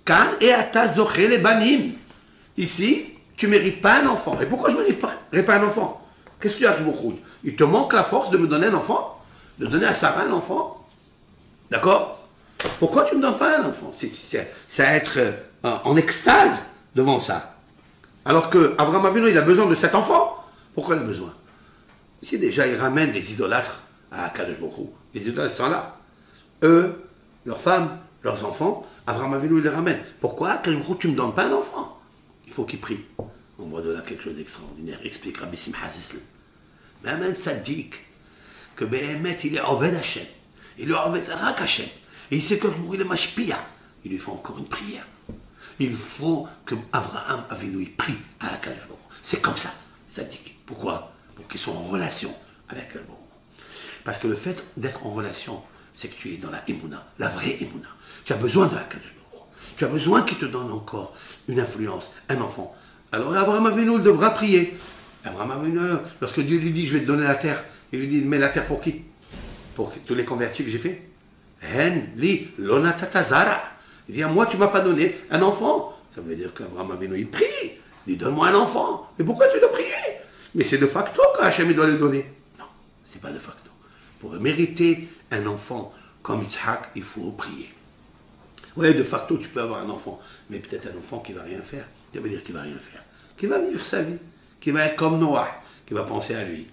Kan et ata zoché les banim. Ici, tu ne mérites pas un enfant. Et pourquoi je ne mérite pas un enfant? Qu'est-ce que tu as, Baruch Hu? Il te manque la force de me donner un enfant? De donner à Sarah un enfant? D'accord? Pourquoi tu ne me donnes pas un enfant? C'est à être en extase devant ça. Alors que Abraham Avinu, il a besoin de cet enfant. Pourquoi il a besoin? Si déjà il ramène des idolâtres à Kadosh Baruch Hu, les idolâtres sont là. Eux, leurs femmes, leurs enfants, Abraham Avinu, il les ramène. Pourquoi Kadosh Baruch Hu, tu ne me donnes pas un enfant? Il faut qu'il prie. On voit de là quelque chose d'extraordinaire. Explique Rabbi Simcha Zisl. Même un tzaddik, que Béhémet, il est Oved Hashem. Il est Oved Rak Hashem. Et il sait que il est Mashpia. Il lui faut encore une prière. Il faut que Abraham Avinu il prie à Kadosh Baruch Hu. C'est comme ça, tzaddik. Pourquoi? Pour qu'ils soient en relation avec Kadosh Baruch Hu. Parce que le fait d'être en relation, c'est que tu es dans la Emouna, la vraie Emouna. Tu as besoin de la Kadosh Baruch Hu. Tu as besoin qu'il te donne encore une influence, un enfant. Alors Abraham Avinu il devra prier. Abraham Avinu, lorsque Dieu lui dit, je vais te donner la terre, il lui dit, mais la terre pour qui? Pour tous les convertis que j'ai fait. Hen, li, lonatata zara. Il dit, à moi, tu ne m'as pas donné un enfant. Ça veut dire qu'Abraham Avinu, il prie. Il dit, donne-moi un enfant. Mais pourquoi tu dois prier? Mais c'est de facto qu'Hachem doit le donner. Non, c'est pas de facto. Pour mériter un enfant comme Yitzhak, il faut prier. Oui, de facto, tu peux avoir un enfant, mais peut-être un enfant qui ne va rien faire. Ça veut dire qu'il ne va rien faire. Qui va vivre sa vie. Qui va être comme Noah, qui va penser à lui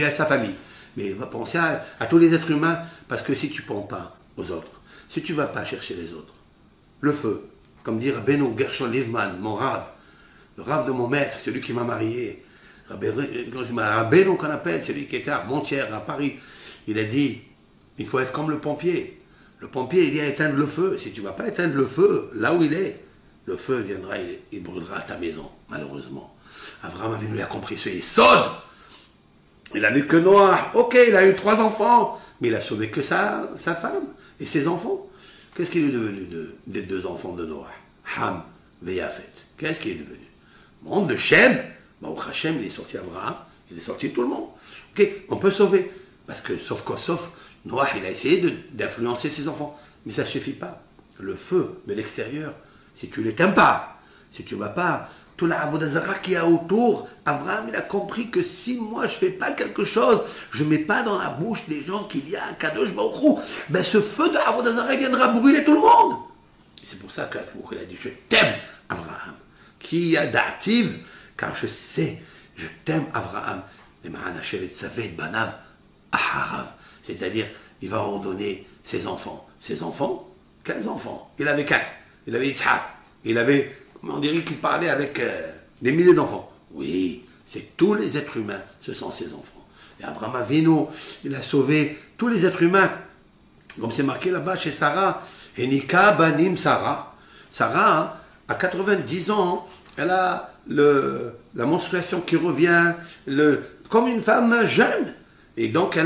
à sa famille. Mais il va penser à tous les êtres humains, parce que si tu ne penses pas aux autres, si tu ne vas pas chercher les autres, le feu, comme dit Rabbeinu Gershon Livman, mon rave, le rave de mon maître, celui qui m'a marié, Rabbeinu qu'on appelle, celui qui était à Montière, à Paris, il a dit, il faut être comme le pompier. Le pompier, il vient éteindre le feu. Si tu ne vas pas éteindre le feu, là où il est, le feu viendra, il brûlera ta maison, malheureusement. Abraham Avinu a compris ce Yesod. Il a vu que Noah, ok, il a eu 3 enfants, mais il a sauvé que sa femme et ses enfants. Qu'est-ce qu'il est devenu des 2 enfants de Noah? Ham et Yafet. Qu'est-ce qu'il est devenu? Monde de Shem. Baruch Hashem, il est sorti Abraham, il est sorti tout le monde. Ok, on peut sauver. Parce que, sauf Noah, il a essayé d'influencer ses enfants. Mais ça ne suffit pas. Le feu de l'extérieur, si tu ne l'éteins pas, si tu ne vas pas tout la Avodah Zarah qu'il y a autour, Abraham, il a compris que si moi je ne fais pas quelque chose, je ne mets pas dans la bouche des gens qu'il y a un Kadosh Baruch Hu, ben ce feu de Avodah Zarah viendra brûler tout le monde. Et c'est pour ça qu'il a dit, je t'aime, Abraham, qui a d'active, car je sais, je t'aime, Abraham, c'est-à-dire, il va ordonner ses enfants. Ses enfants, quels enfants? Il avait qu'un. Il avait Yitzhak. Il avait, on dirait qu'il parlait avec des milliers d'enfants. Oui, c'est tous les êtres humains, ce sont ses enfants. Et Abraham Avinu, il a sauvé tous les êtres humains. Comme c'est marqué là-bas chez Sarah, Enika Banim Sarah. Sarah, hein, à 90 ans, elle a la menstruation qui revient, comme une femme jeune. Et donc,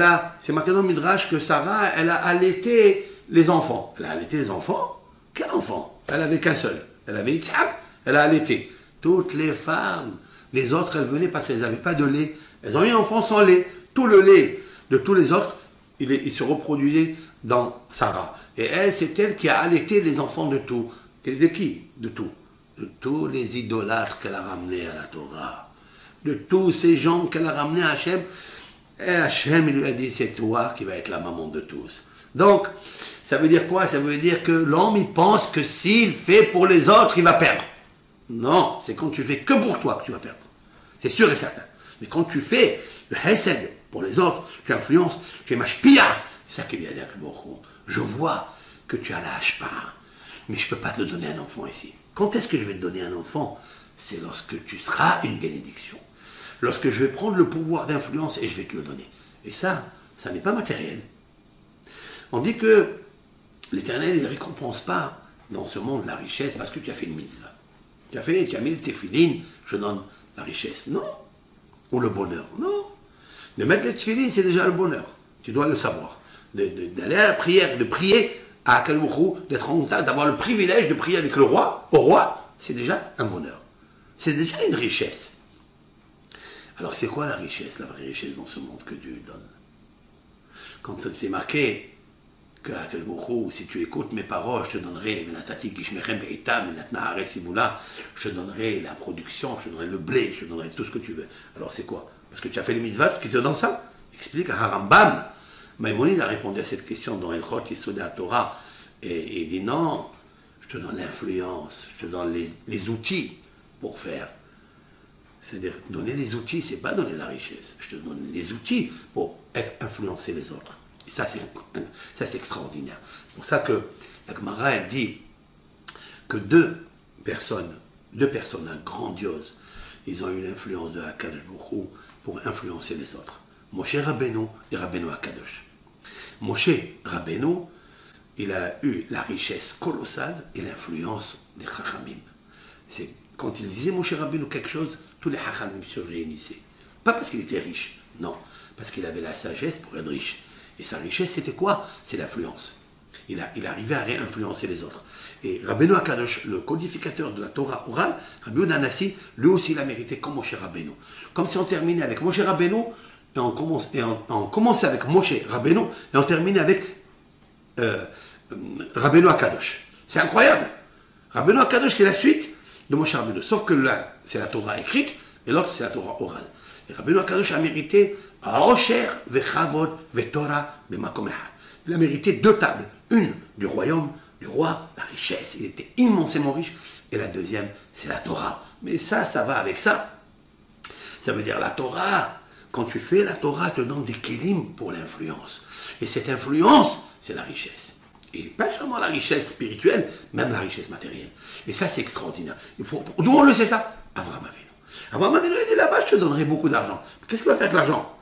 c'est marqué dans le Midrash que Sarah, elle a allaité les enfants. Elle a allaité les enfants? Quel enfant? Elle n'avait qu'un seul. Elle avait Yitzhak, elle a allaité. Toutes les femmes, les autres, elles venaient parce qu'elles n'avaient pas de lait. Elles ont eu un enfant sans lait. Tout le lait de tous les autres, il se reproduisait dans Sarah. Et elle, c'est elle qui a allaité les enfants de tout. De qui? De tout. De tous les idolâtres qu'elle a ramenés à la Torah. De tous ces gens qu'elle a ramenés à Hachem. Et Hachem, il lui a dit, c'est toi qui vas être la maman de tous. Donc, ça veut dire quoi? Ça veut dire que l'homme, il pense que s'il fait pour les autres, il va perdre. Non, c'est quand tu fais que pour toi que tu vas perdre. C'est sûr et certain. Mais quand tu fais le hesed pour les autres, tu influences, tu es mashpia. C'est ça qui vient dire que je vois que tu as la hashpa, mais je ne peux pas te donner un enfant ici. Quand est-ce que je vais te donner un enfant? C'est lorsque tu seras une bénédiction. Lorsque je vais prendre le pouvoir d'influence et je vais te le donner. Et ça n'est pas matériel. On dit que l'Éternel, il ne récompense pas dans ce monde la richesse parce que tu as fait une mitzvah. Tu as mis le téphilin, je donne la richesse. Non. Ou le bonheur. Non. De mettre le téphilin, c'est déjà le bonheur. Tu dois le savoir. D'aller à la prière, de prier à Akadosh Baruch Hu, d'être en contact, d'avoir le privilège de prier avec le roi, au roi, c'est déjà un bonheur. C'est déjà une richesse. Alors c'est quoi la richesse? La vraie richesse dans ce monde que Dieu donne. Quand c'est marqué que si tu écoutes mes paroles, je te donnerai je te donnerai la production, je te donnerai le blé, je te donnerai tout ce que tu veux. Alors c'est quoi? Parce que tu as fait les mitzvahs qui te donnent ça? Explique à Harambam. Maïmonide a répondu à cette question dans Elchot Yesodei Torah et il dit non, je te donne l'influence, je te donne les outils pour faire. C'est-à-dire, donner les outils, c'est pas donner la richesse. Je te donne les outils pour influencer les autres. Et ça, c'est extraordinaire. C'est pour ça que la Gemara, elle dit que deux personnes grandioses, ils ont eu l'influence de Akadosh Baruch Hu pour influencer les autres. Moshe Rabbeinu et Rabbeinu Akadosh. Moshe Rabbeinu, il a eu la richesse colossale et l'influence des Chachamim. C'est quand il disait Moshe Rabbeinu quelque chose, tous les Chachamim se réunissaient. Pas parce qu'il était riche, non, parce qu'il avait la sagesse pour être riche. Et sa richesse, c'était quoi? C'est l'influence. Il arrivait à réinfluencer les autres. Et Rabbeinu Akadosh, le codificateur de la Torah orale, Rabbi Yehuda Hanassi, lui aussi, il a mérité comme Moshe Rabbeinu. Comme si on terminait avec Moshe Rabbeinu, et on commençait avec Moshe Rabbeinu, et on terminait avec Rabbeinu Akadosh. C'est incroyable. Rabbeinu Akadosh, c'est la suite de Moshe Rabbeinu. Sauf que là, c'est la Torah écrite, et l'autre, c'est la Torah orale. Et Rabbeinu Akadosh a mérité Osher vechavod vetora b'makom echad. Il a mérité deux tables. Une du royaume, du roi, la richesse. Il était immensément riche. Et la deuxième, c'est la Torah. Mais ça va avec ça. Ça veut dire la Torah. Quand tu fais la Torah, te donne des kélim pour l'influence. Et cette influence, c'est la richesse. Et pas seulement la richesse spirituelle, même la richesse matérielle. Et ça, c'est extraordinaire. D'où on le sait ça? Abraham Avinu. Abraham Avinu, il dit là-bas, je te donnerai beaucoup d'argent. Qu'est-ce qu'il va faire avec l'argent?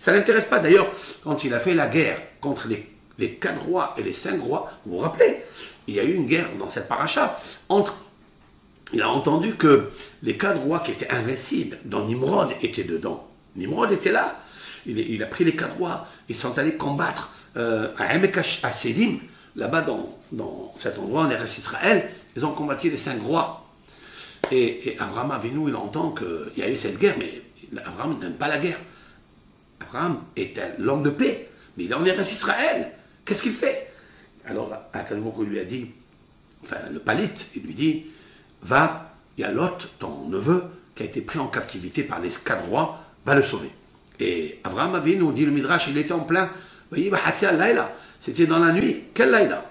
Ça ne l'intéresse pas. D'ailleurs, quand il a fait la guerre contre les 4 rois et les 5 rois, vous vous rappelez, il y a eu une guerre dans cette paracha il a entendu que les 4 rois qui étaient invincibles, dont Nimrod était dedans. Nimrod était là. Il a pris les 4 rois. Ils sont allés combattre à Emek HaSedim, là-bas dans cet endroit en Eretz Israël. Ils ont combattu les 5 rois. Et Abraham Avinu, il entend qu'il y a eu cette guerre, mais Abraham n'aime pas la guerre. Abraham est l'homme de paix, mais il est en Eretz Israël. Qu'est-ce qu'il fait? Alors, Akadosh Baruch Hu lui a dit, enfin, le palite, il lui dit, va il y a Lot, ton neveu, qui a été pris en captivité par les 4 rois, va le sauver. Et Abraham Avinu, nous dit le Midrash, il était en plein, c'était dans la nuit. Quelle laïla?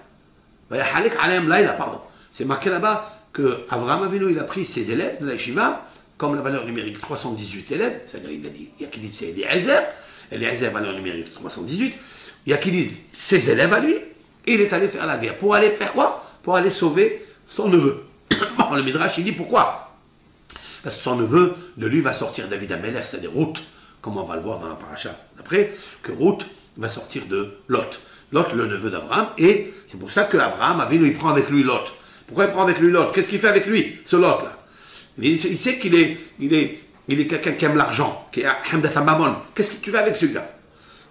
Pardon. C'est marqué là-bas que Abraham Avinu, il a pris ses élèves de la yeshiva, comme la valeur numérique 318 élèves, c'est-à-dire il a dit, il y a qui disent c'est Eliezer, valeur numérique 318, il y a qui disent ses élèves à lui, et il est allé faire la guerre. Pour aller faire quoi? Pour aller sauver son neveu. Bon, le Midrash, il dit pourquoi? Parce que son neveu, de lui va sortir David Ameler, c'est-à-dire Ruth, comme on va le voir dans la paracha d'après, que Ruth va sortir de Lot. Lot, le neveu d'Abraham, et c'est pour ça qu'Abraham Avinu, il prend avec lui Lot. Pourquoi il prend avec lui Lot? Qu'est-ce qu'il fait avec lui, ce Lot-là? Il sait qu'il est quelqu'un qui aime l'argent, qui est Hamdat Mammon. Qu'est-ce que tu fais avec celui-là?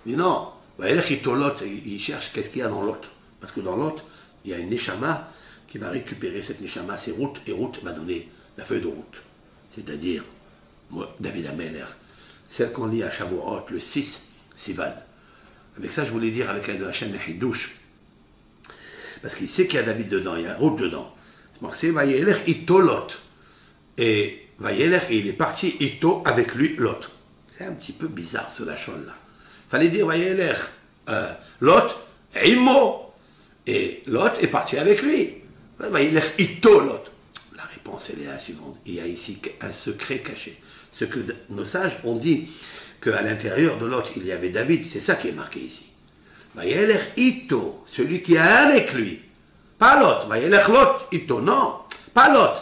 Il dit non, il cherche qu'est-ce qu'il y a dans Lot. Parce que dans Lot, il y a une Neshama qui va récupérer cette Neshama, c'est Ruth, et Ruth va donner la feuille de Ruth. C'est-à-dire, David Ameler, celle qu'on lit à Shavuot, le 6 Sivan. Avec ça, je voulais dire avec l'aide de la chaîne Hidouche. Parce qu'il sait qu'il y a David dedans, il y a Ruth dedans. C'est Vayeler Ito Lot. Et Vayeler, il est parti Ito avec lui Lot. C'est un petit peu bizarre ce lachon-là. Il fallait dire Vayeler Lot, Imo. Et Lot est parti avec lui. Vayeler Ito Lot. La réponse, elle est la suivante. Il y a ici un secret caché. Ce que nos sages ont dit, qu'à l'intérieur de Lot, il y avait David, c'est ça qui est marqué ici. Vayeler Ito, celui qui est avec lui. Pas Lot. Vayeler Lot Ito. Non, pas Lot.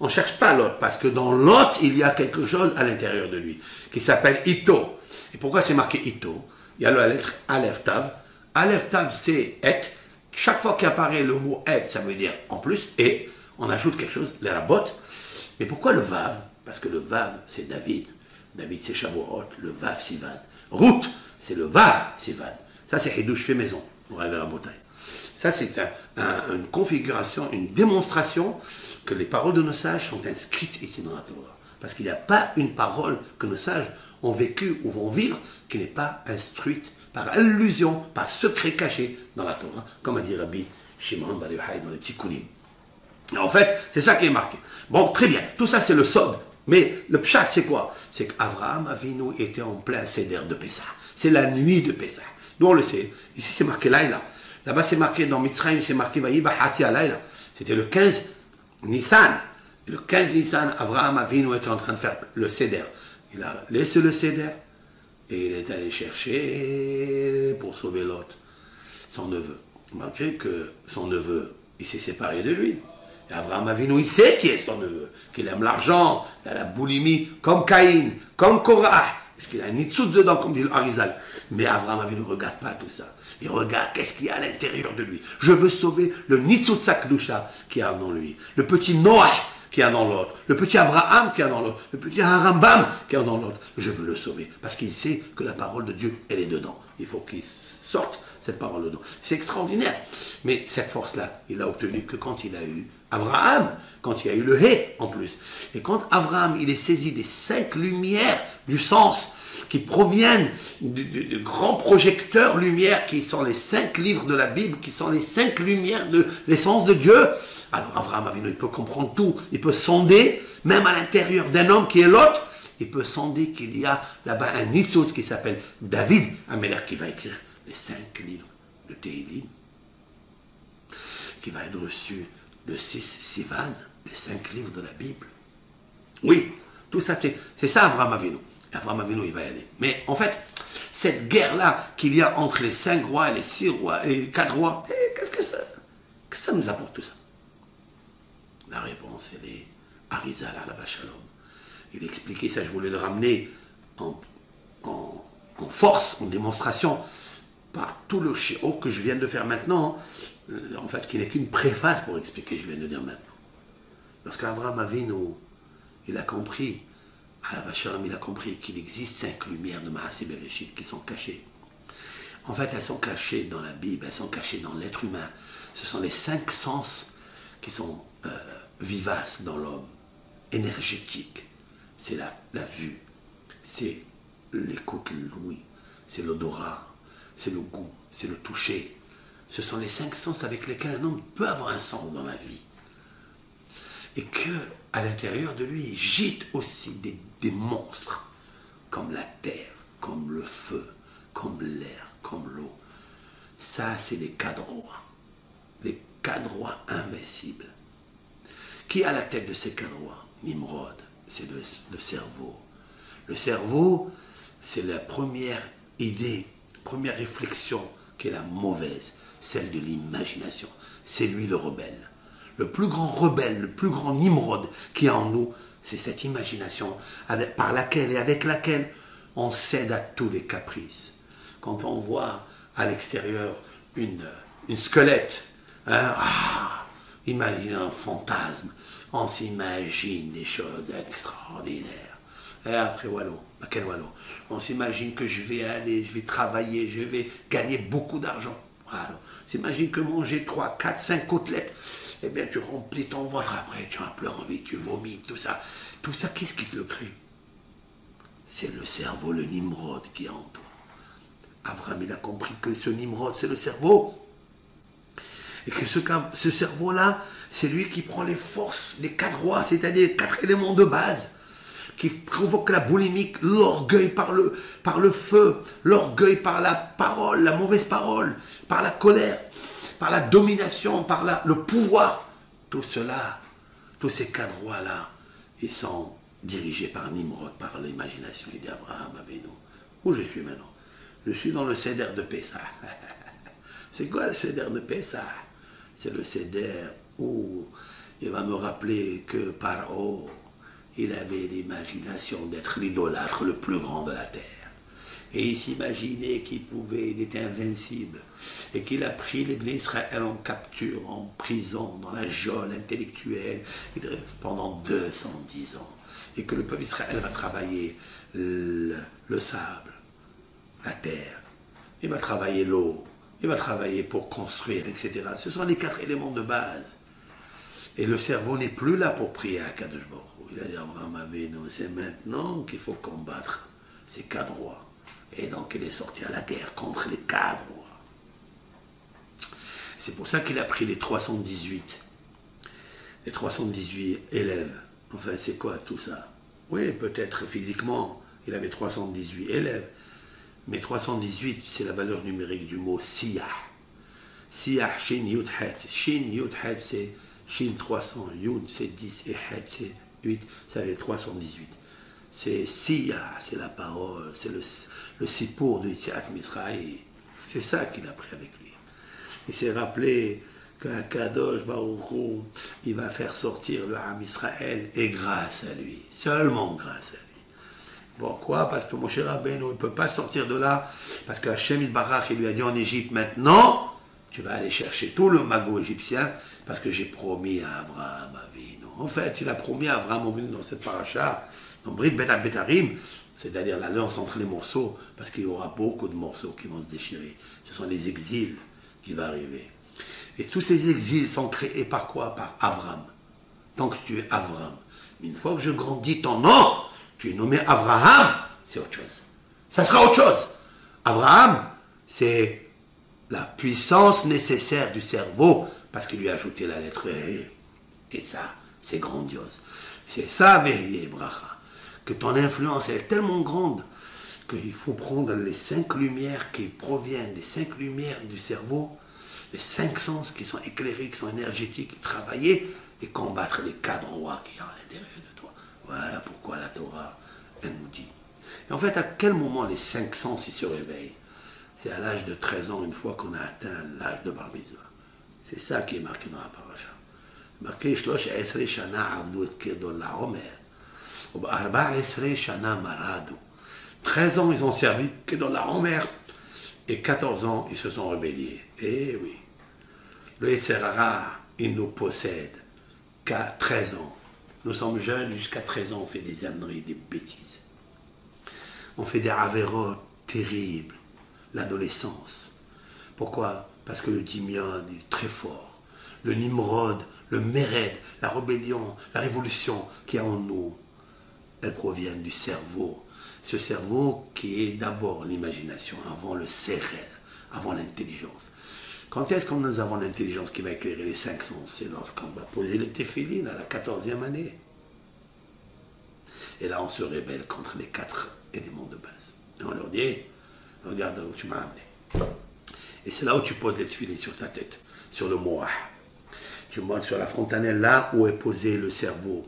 On ne cherche pas Lot, parce que dans Lot, il y a quelque chose à l'intérieur de lui, qui s'appelle Ito. Et pourquoi c'est marqué Ito? Il y a la lettre Aleph Tav. Aleph Tav, c'est et. Chaque fois qu'apparaît le mot et, ça veut dire en plus, et, on ajoute quelque chose, les rabot. Mais pourquoi le Vav? Parce que le Vav, c'est David. David, c'est Shavuot, le Vav Sivan. Ruth, c'est le Vav Sivan. Ça, c'est Hidouche fait maison, on rêve à la bouteille. Ça, c'est une configuration, une démonstration que les paroles de nos sages sont inscrites ici dans la Torah. Parce qu'il n'y a pas une parole que nos sages ont vécue ou vont vivre qui n'est pas instruite par allusion, par secret caché dans la Torah, comme a dit Rabbi Shimon Bar Yochai dans le Tikkunim. En fait, c'est ça qui est marqué. Bon, très bien, tout ça c'est le sod. Mais le pshat, c'est quoi? C'est qu'Avraham Avinu était en plein Seder de Pessah. C'est la nuit de Pessah. Nous, on le sait. Ici, c'est marqué Laïla. Là-bas, c'est marqué dans Mitzrayim, c'est marqué Vaïba Hatia Laïla. C'était le 15 Nissan. Et le 15 Nissan, Avraham Avinu était en train de faire le Seder. Il a laissé le Seder et il est allé chercher pour sauver Lot, son neveu. Malgré que son neveu, il s'est séparé de lui. Et Avraham Avinu, il sait qui est son neveu, qu'il aime l'argent, il a la boulimie, comme Caïn, comme Korah, puisqu'il a un nitsout dedans, comme dit le Harizal. Mais Avraham Avinu ne regarde pas tout ça. Il regarde qu'est-ce qu'il y a à l'intérieur de lui. Je veux sauver le nitsout Sakdusha qui a dans lui, le petit Noah qui a dans l'autre, le petit Abraham qui a dans l'autre, le petit Harambam qui a dans l'autre. Je veux le sauver, parce qu'il sait que la parole de Dieu, elle est dedans. Il faut qu'il sorte cette parole dedans. C'est extraordinaire. Mais cette force-là, il l'a obtenue que quand il a eu Abraham, quand il y a eu le Hé en plus. Et quand Abraham, il est saisi des 5 lumières du sens qui proviennent du grand projecteur lumière qui sont les 5 livres de la Bible, qui sont les 5 lumières de l'essence de Dieu, alors Abraham Avinu, il peut comprendre tout, il peut sonder, même à l'intérieur d'un homme qui est l'autre, il peut sonder qu'il y a là-bas un Nitzos qui s'appelle David Ameler qui va écrire les 5 livres de Tehillim, qui va être reçu le 6 Sivan, les 5 livres de la Bible. Oui, tout ça, c'est ça Abraham Avinu. Abraham Avinu, il va y aller. Mais en fait, cette guerre-là qu'il y a entre les 5 rois et les 6 rois et les 4 rois, qu'est-ce que ça nous apporte tout ça? La réponse, elle est Harizal Alav Shalom. Il expliquait ça, je voulais le ramener en force, en démonstration, par tout le shiur que je viens de faire maintenant, en fait, qui n'est qu'une préface pour expliquer ce que je viens de dire maintenant. Lorsqu'Abraham Avinu, il a compris, Alav Shalom, il a compris qu'il existe 5 lumières de Maaseh Bereshit qui sont cachées. En fait, elles sont cachées dans la Bible, elles sont cachées dans l'être humain. Ce sont les 5 sens qui sont vivaces dans l'homme, énergétiques. C'est la vue, c'est l'écoute, l'ouïe, c'est l'odorat, c'est le goût, c'est le toucher. Ce sont les 5 sens avec lesquels un homme peut avoir un sens dans la vie. Et que à l'intérieur de lui, gîtent aussi des monstres, comme la terre, comme le feu, comme l'air, comme l'eau. Ça, c'est les cadroits invincibles. Qui est à la tête de ces cadroits? Nimrod, c'est le cerveau. Le cerveau, c'est la première idée, première réflexion qui est la mauvaise, celle de l'imagination. C'est lui le rebelle. Le plus grand rebelle, le plus grand Nimrod qui est en nous, c'est cette imagination par laquelle et avec laquelle on cède à tous les caprices. Quand on voit à l'extérieur une squelette, hein, imagine un fantasme, on s'imagine des choses extraordinaires. Et après, voilà, quel voilà. On s'imagine que je vais travailler, je vais gagner beaucoup d'argent. Voilà. On s'imagine que manger 3, 4, 5 côtelettes, eh bien, tu remplis ton ventre, après, tu as plus envie, tu vomis, tout ça. Tout ça, qu'est-ce qui te le crée? C'est le cerveau, le Nimrod qui est en toi. Abraham, il a compris que ce Nimrod, c'est le cerveau. Et que ce cerveau-là, c'est lui qui prend les forces, les 4 rois, c'est-à-dire les 4 éléments de base, qui provoquent la boulimique, l'orgueil par le feu, l'orgueil par la parole, la mauvaise parole, par la colère, par la domination, par le pouvoir. Tout cela, tous ces 4 rois-là, ils sont dirigés par Nimrod, par l'imagination. Il dit Abraham, Avinu, où je suis maintenant? Je suis dans le Seder de Pessah. C'est quoi le Seder de Pessah? C'est le Seder où il va me rappeler que Paro, il avait l'imagination d'être l'idolâtre le plus grand de la terre. Et il s'imaginait il était invincible. Et qu'il a pris les Bnei Israël en capture, en prison, dans la geôle intellectuelle, pendant 210 ans. Et que le peuple d'Israël va travailler le sable, la terre, il va travailler l'eau, il va travailler pour construire, etc. Ce sont les 4 éléments de base. Et le cerveau n'est plus là pour prier à Kadosh Baruch Hu. Il a dit Abraham Avinu, c'est maintenant qu'il faut combattre ces 4 rois. Et donc il est sorti à la guerre contre les 4 rois. C'est pour ça qu'il a pris les 318 élèves. Enfin, c'est quoi tout ça? Oui, peut-être physiquement, il avait 318 élèves. Mais 318, c'est la valeur numérique du mot Siyah. Siyah, Shin, Yud, Het. Shin, Yud, Het, c'est Shin 300, Yud, c'est 10, et Het, c'est 8, ça fait 318. C'est Siyah, c'est la parole, c'est le Sipour de Yetziat Mitzrayim. C'est ça qu'il a pris avec lui. Il s'est rappelé qu'un Kadosh Baruch Hu, il va faire sortir le Ham Israël, et grâce à lui, seulement grâce à lui. Pourquoi? Parce que Moshe Rabbeinu ne peut pas sortir de là, parce que Hachem Yitbarach, il lui a dit en Égypte, maintenant, tu vas aller chercher tout le magot égyptien, parce que j'ai promis à Abraham Avinu. En fait, il a promis à Abraham Avinu dans cette paracha, dans Brit Bet Betarim, c'est-à-dire la lance entre les morceaux, parce qu'il y aura beaucoup de morceaux qui vont se déchirer. Ce sont les exils qui vont arriver. Et tous ces exils sont créés par quoi? Par Abraham. Tant que tu es Abraham. Une fois que je grandis ton nom, tu es nommé Abraham, c'est autre chose. Ça sera autre chose. Abraham, c'est la puissance nécessaire du cerveau, parce qu'il lui a ajouté la lettre E. Et ça, c'est grandiose. C'est ça, Veillé Bracha, que ton influence est tellement grande qu'il faut prendre les 5 lumières qui proviennent des 5 lumières du cerveau, les 5 sens qui sont éclairés, qui sont énergétiques, et travailler et combattre les 4 rois qui sont à l'intérieur de toi. Voilà pourquoi la Torah, elle nous dit. Et en fait, à quel moment les 5 sens ils se réveillent? C'est à l'âge de 13 ans, une fois qu'on a atteint l'âge de Bar Mitzvah. C'est ça qui est marqué dans la paracha. Marqué, 13 shana avdu et kedol la Omer. 14 shana maradu. 13 ans, ils ont servi kedol la Omer. Et 14 ans, ils se sont rebellés. Eh oui. Le Yetzer Hara, il nous possède qu'à 13 ans. Nous sommes jeunes, jusqu'à 13 ans, on fait des âneries, des bêtises. On fait des avérotes terribles. L'adolescence. Pourquoi? Parce que le Dimion est très fort. Le Nimrod, le Mered, la rébellion, la révolution qui est en nous, elles proviennent du cerveau. Ce cerveau qui est d'abord l'imagination, avant le Sérel, avant l'intelligence. Quand est-ce que nous avons l'intelligence qui va éclairer les 5 sens? C'est lorsqu'on va poser le téphilin à la 14e année. Et là, on se rébelle contre les 4 éléments de base. Et on leur dit, regarde où tu m'as amené. Et c'est là où tu poses les tefilines sur ta tête, sur le moah. Tu montes sur la frontanelle, là où est posé le cerveau,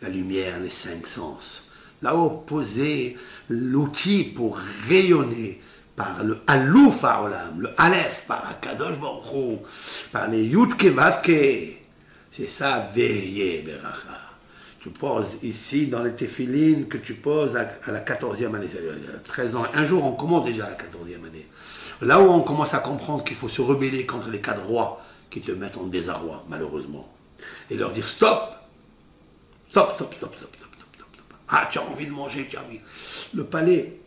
la lumière, les 5 sens. Là où est posé l'outil pour rayonner par le Alouf Haolam, le Aleph, par Akadosh Baruch Hu, par les Yudke Vavke. C'est ça, veillez, Beracha. Tu poses ici dans les téphilines que tu poses à la 14e année, c'est-à-dire 13 ans. Un jour, on commence déjà à la 14e année. Là où on commence à comprendre qu'il faut se rebeller contre les 4 rois qui te mettent en désarroi, malheureusement. Et leur dire stop. Stop, stop, stop, stop, stop, stop, stop. Ah, tu as envie de manger, tu as envie. Le palais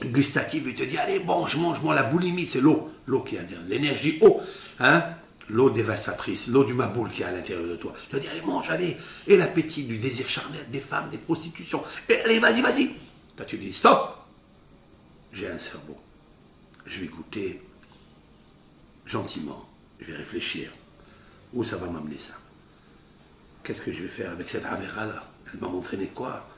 gustatif, il te dit, allez, mange, la boulimie, c'est l'eau. L'eau qui est à l'intérieur, l'énergie, eau. Hein? L'eau dévastatrice, l'eau du maboul qui est à l'intérieur de toi. Tu te dis, allez, mange, allez. Et l'appétit du désir charnel des femmes, des prostitutions. Et allez, vas-y, vas-y. Toi, tu dis, stop. J'ai un cerveau. Je vais goûter gentiment. Je vais réfléchir. Où ça va m'amener ça? Qu'est-ce que je vais faire avec cette avéra-là? Elle va m'entraîner quoi?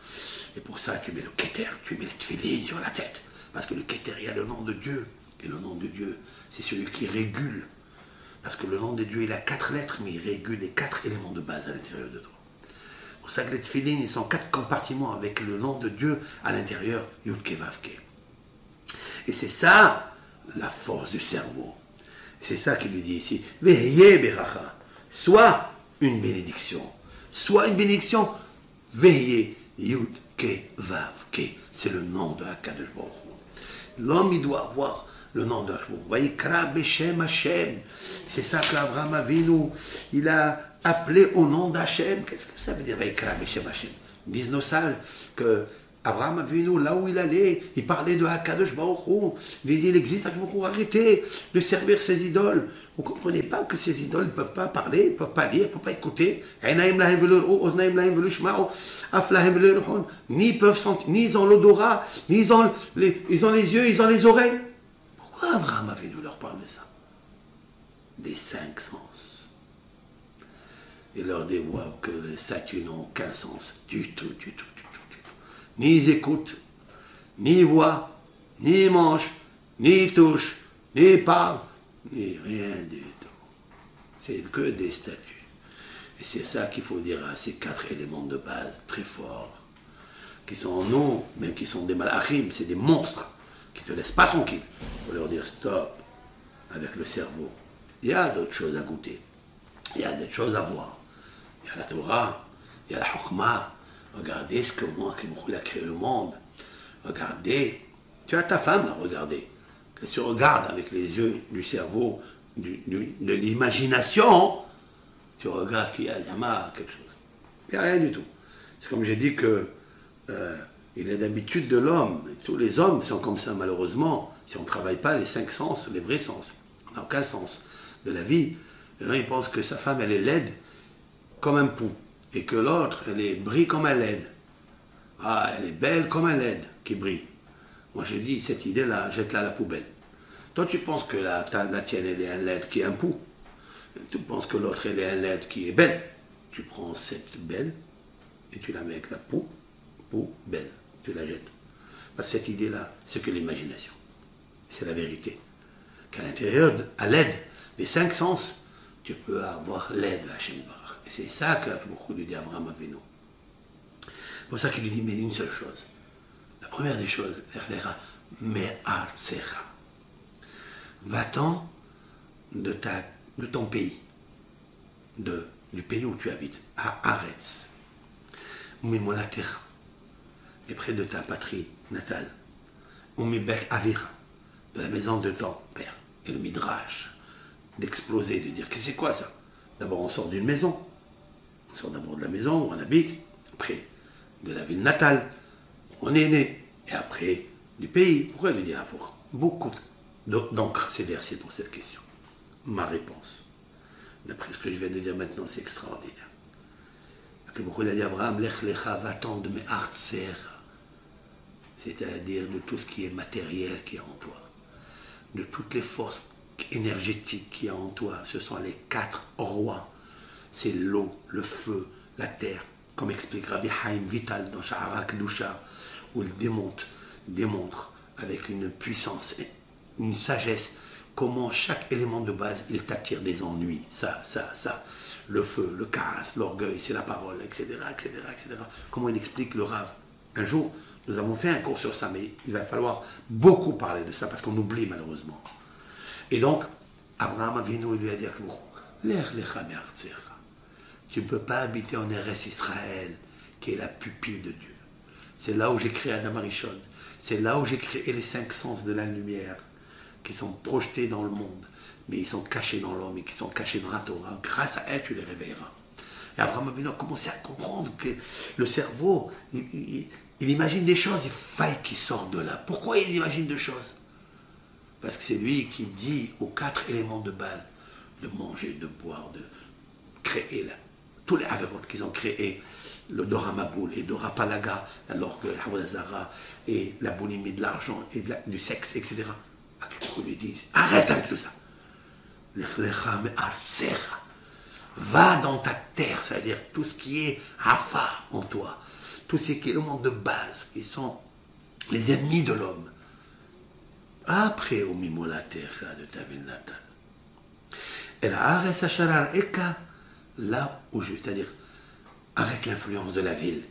Et pour ça, tu mets le keter, tu mets les tefilines sur la tête. Parce que le keter, il y a le nom de Dieu. Et le nom de Dieu, c'est celui qui régule. Parce que le nom de Dieu, il a 4 lettres, mais il régule les 4 éléments de base à l'intérieur de toi. C'est pour ça que les tefilines, ils sont 4 compartiments avec le nom de Dieu à l'intérieur, Yudke Vavke. Et c'est ça, la force du cerveau. C'est ça qu'il lui dit ici. Veillez, Beracha. Soit une bénédiction. Soit une bénédiction. Veillez. Yudke Vavke. C'est le nom de Akadosh Baruch Hu. L'homme, il doit avoir le nom de Akadosh Baruch Hu. Vayikra Beshem Hashem. C'est ça qu'Avraham Avinu, il a appelé au nom d'Hachem. Qu'est-ce que ça veut dire Vayikra Beshem Hashem? Disent nos sages que Avraham Avinu, là où il allait, il parlait de Akadosh Baruch Hu. Il disait, il existe Akadosh Baruch Hu, arrêtez de servir ces idoles. Vous ne comprenez pas que ces idoles ne peuvent pas parler, ne peuvent pas lire, ne peuvent pas écouter. Ni peuvent sentir, ni ils ont l'odorat, ni ils ont les yeux, ils ont les oreilles. Pourquoi Avraham Avinu leur parle de ça? Des 5 sens. Il leur dévoile que les statues n'ont aucun sens. Du tout, du tout. Ni ils écoutent, ni ils voient, ni ils mangent, ni ils touchent, ni ils parlent, ni rien du tout. C'est que des statues. Et c'est ça qu'il faut dire à ces 4 éléments de base très forts, qui sont en nous, même qui sont des malachim, c'est des monstres, qui ne te laissent pas tranquille. Il faut leur dire stop, avec le cerveau. Il y a d'autres choses à goûter, il y a d'autres choses à voir. Il y a la Torah, il y a la Chokhmah. Regardez ce que moi, il a créé le monde. Regardez. Tu as ta femme à regarder. Quand tu regardes avec les yeux du cerveau, de l'imagination, tu regardes qu'il y a quelque chose. Il n'y a rien du tout. C'est comme j'ai dit que il est d'habitude de l'homme. Tous les hommes sont comme ça, malheureusement. Si on ne travaille pas les 5 sens, les vrais sens, on n'a aucun sens de la vie. Les gens, ils pensent que sa femme, elle est laide comme un pou. Et que l'autre, elle est brille comme un LED. Ah, elle est belle comme un LED qui brille. Moi, je dis, cette idée-là, jette-la à la poubelle. Toi, tu penses que la tienne, elle est un LED qui est un pou. Tu penses que l'autre, elle est un LED qui est belle. Tu prends cette belle et tu la mets avec la belle. Tu la jettes. Parce que cette idée-là, c'est que l'imagination. C'est la vérité. Qu'à l'intérieur, à l'aide des 5 sens, tu peux avoir l'aide de Hachem Barach. Et c'est ça que beaucoup lui dit Avraham Avinu. C'est pour ça qu'il lui dit, mais une seule chose. La première des choses, Me'artsecha. Va-t'en de ton pays, du pays où tu habites, à Aretz, Mimolatecha, et près de ta patrie natale, Umibek Avira, de la maison de ton père, et le midrash, d'exploser, de dire, que c'est quoi ça? D'abord on sort d'une maison, on sort d'abord de la maison où on habite, après de la ville natale, où on est né, et après du pays. Pourquoi lui dire beaucoup d'encre s'est versé pour cette question? Ma réponse, d'après ce que je viens de dire maintenant, c'est extraordinaire. Que beaucoup a dit Abraham, lech lecha va-t'en de me'artsecha, c'est-à-dire de tout ce qui est matériel qui est en toi, de toutes les forces énergétiques qui est en toi. Ce sont les 4 rois. C'est l'eau, le feu, la terre comme explique Rabbi Haim Vital dans Sha'ara Kedusha, où il démontre avec une puissance, une sagesse, comment chaque élément de base, il t'attire des ennuis, ça. Le feu, le casse, l'orgueil, c'est la parole, etc., etc., etc. Comment il explique le Rav. Un jour, nous avons fait un cours sur ça, mais il va falloir beaucoup parler de ça, parce qu'on oublie malheureusement. Et donc, Abraham Avinu lui a dit, tu ne peux pas habiter en Eretz Israël, qui est la pupille de Dieu. C'est là où j'ai créé Adam Arishon. C'est là où j'ai créé les 5 sens de la lumière, qui sont projetés dans le monde, mais ils sont cachés dans l'homme et qui sont cachés dans la Torah. Grâce à elle, tu les réveilleras. Et Abraham Avinu a commencé à comprendre que le cerveau, il imagine des choses, il faille qu'il sorte de là. Pourquoi il imagine des choses? Parce que c'est lui qui dit aux 4 éléments de base de manger, de boire, de créer là. Tous les avérotes qu'ils ont créés, le Dora Maboul et Dora Palaga, alors que Hawadazara et la boulimie de l'argent et du sexe, etc. Ils lui disent, arrête avec tout ça. Va dans ta terre, c'est-à-dire tout ce qui est Hafa en toi, tout ce qui est le monde de base, qui sont les ennemis de l'homme. Après, au mimo la terre de ta ville natale. Et la Ares Asharar Eka, là où je vais, c'est-à-dire, arrête l'influence de la ville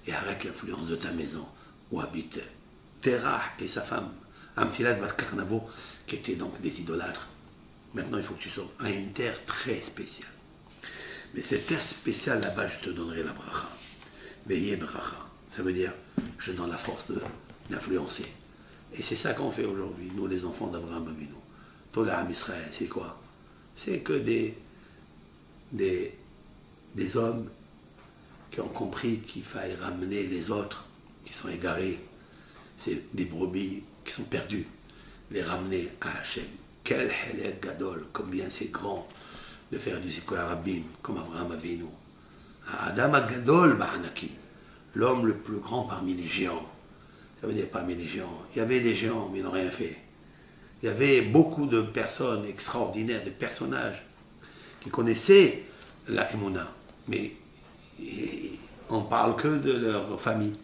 et arrête l'influence de ta maison où habite Terah et sa femme, Amtilat Bat Karnavo, qui étaient donc des idolâtres. Maintenant, il faut que tu sortes à une terre très spéciale. Mais cette terre spéciale, là-bas, je te donnerai la bracha. Veillez bracha. Ça veut dire, je donne la force d'influencer. Et c'est ça qu'on fait aujourd'hui, nous les enfants d'Abraham Avinu. Tola Am Israël, c'est quoi? C'est que des hommes qui ont compris qu'il faille ramener les autres qui sont égarés. C'est des brebis qui sont perdus. Les ramener à Hachem. Quel helek gadol, combien c'est grand de faire du Zikul Arabim, comme Abraham Avinu. Adam Gadol Ba'anakim, l'homme le plus grand parmi les géants. Ça veut dire parmi les géants. Il y avait des géants, mais ils n'ont rien fait. Il y avait beaucoup de personnes extraordinaires, des personnages qui connaissaient la Emouna, mais on ne parle que de leur famille.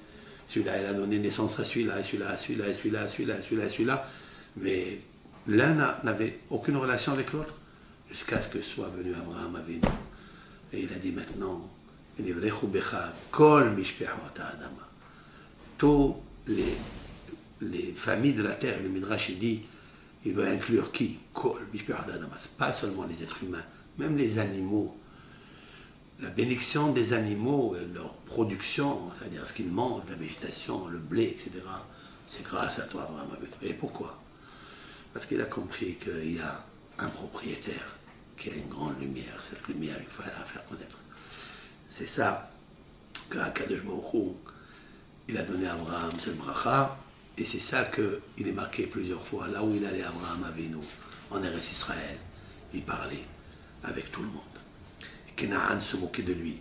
Celui-là, il a donné naissance à celui-là, celui-là, celui-là, celui-là, celui-là, celui-là, celui-là. Mais l'un n'avait aucune relation avec l'autre, jusqu'à ce que soit venu Abraham Avinu. Et il a dit maintenant, tous les familles de la terre, le Midrash il dit, il veut inclure qui? Pas seulement les êtres humains, même les animaux. La bénédiction des animaux, leur production, c'est-à-dire ce qu'ils mangent, la végétation, le blé, etc., c'est grâce à toi, Abraham Avinu. Et pourquoi? Parce qu'il a compris qu'il y a un propriétaire qui a une grande lumière. Cette lumière, il faut la faire connaître. C'est ça qu'Akadosh Baruch Hu, il a donné à Abraham cette bracha, et c'est ça qu'il est marqué plusieurs fois. Là où il allait, Abraham Avinu, en Eretz Israël, il parlait avec tout le monde. Et Kenaan se moquait de lui.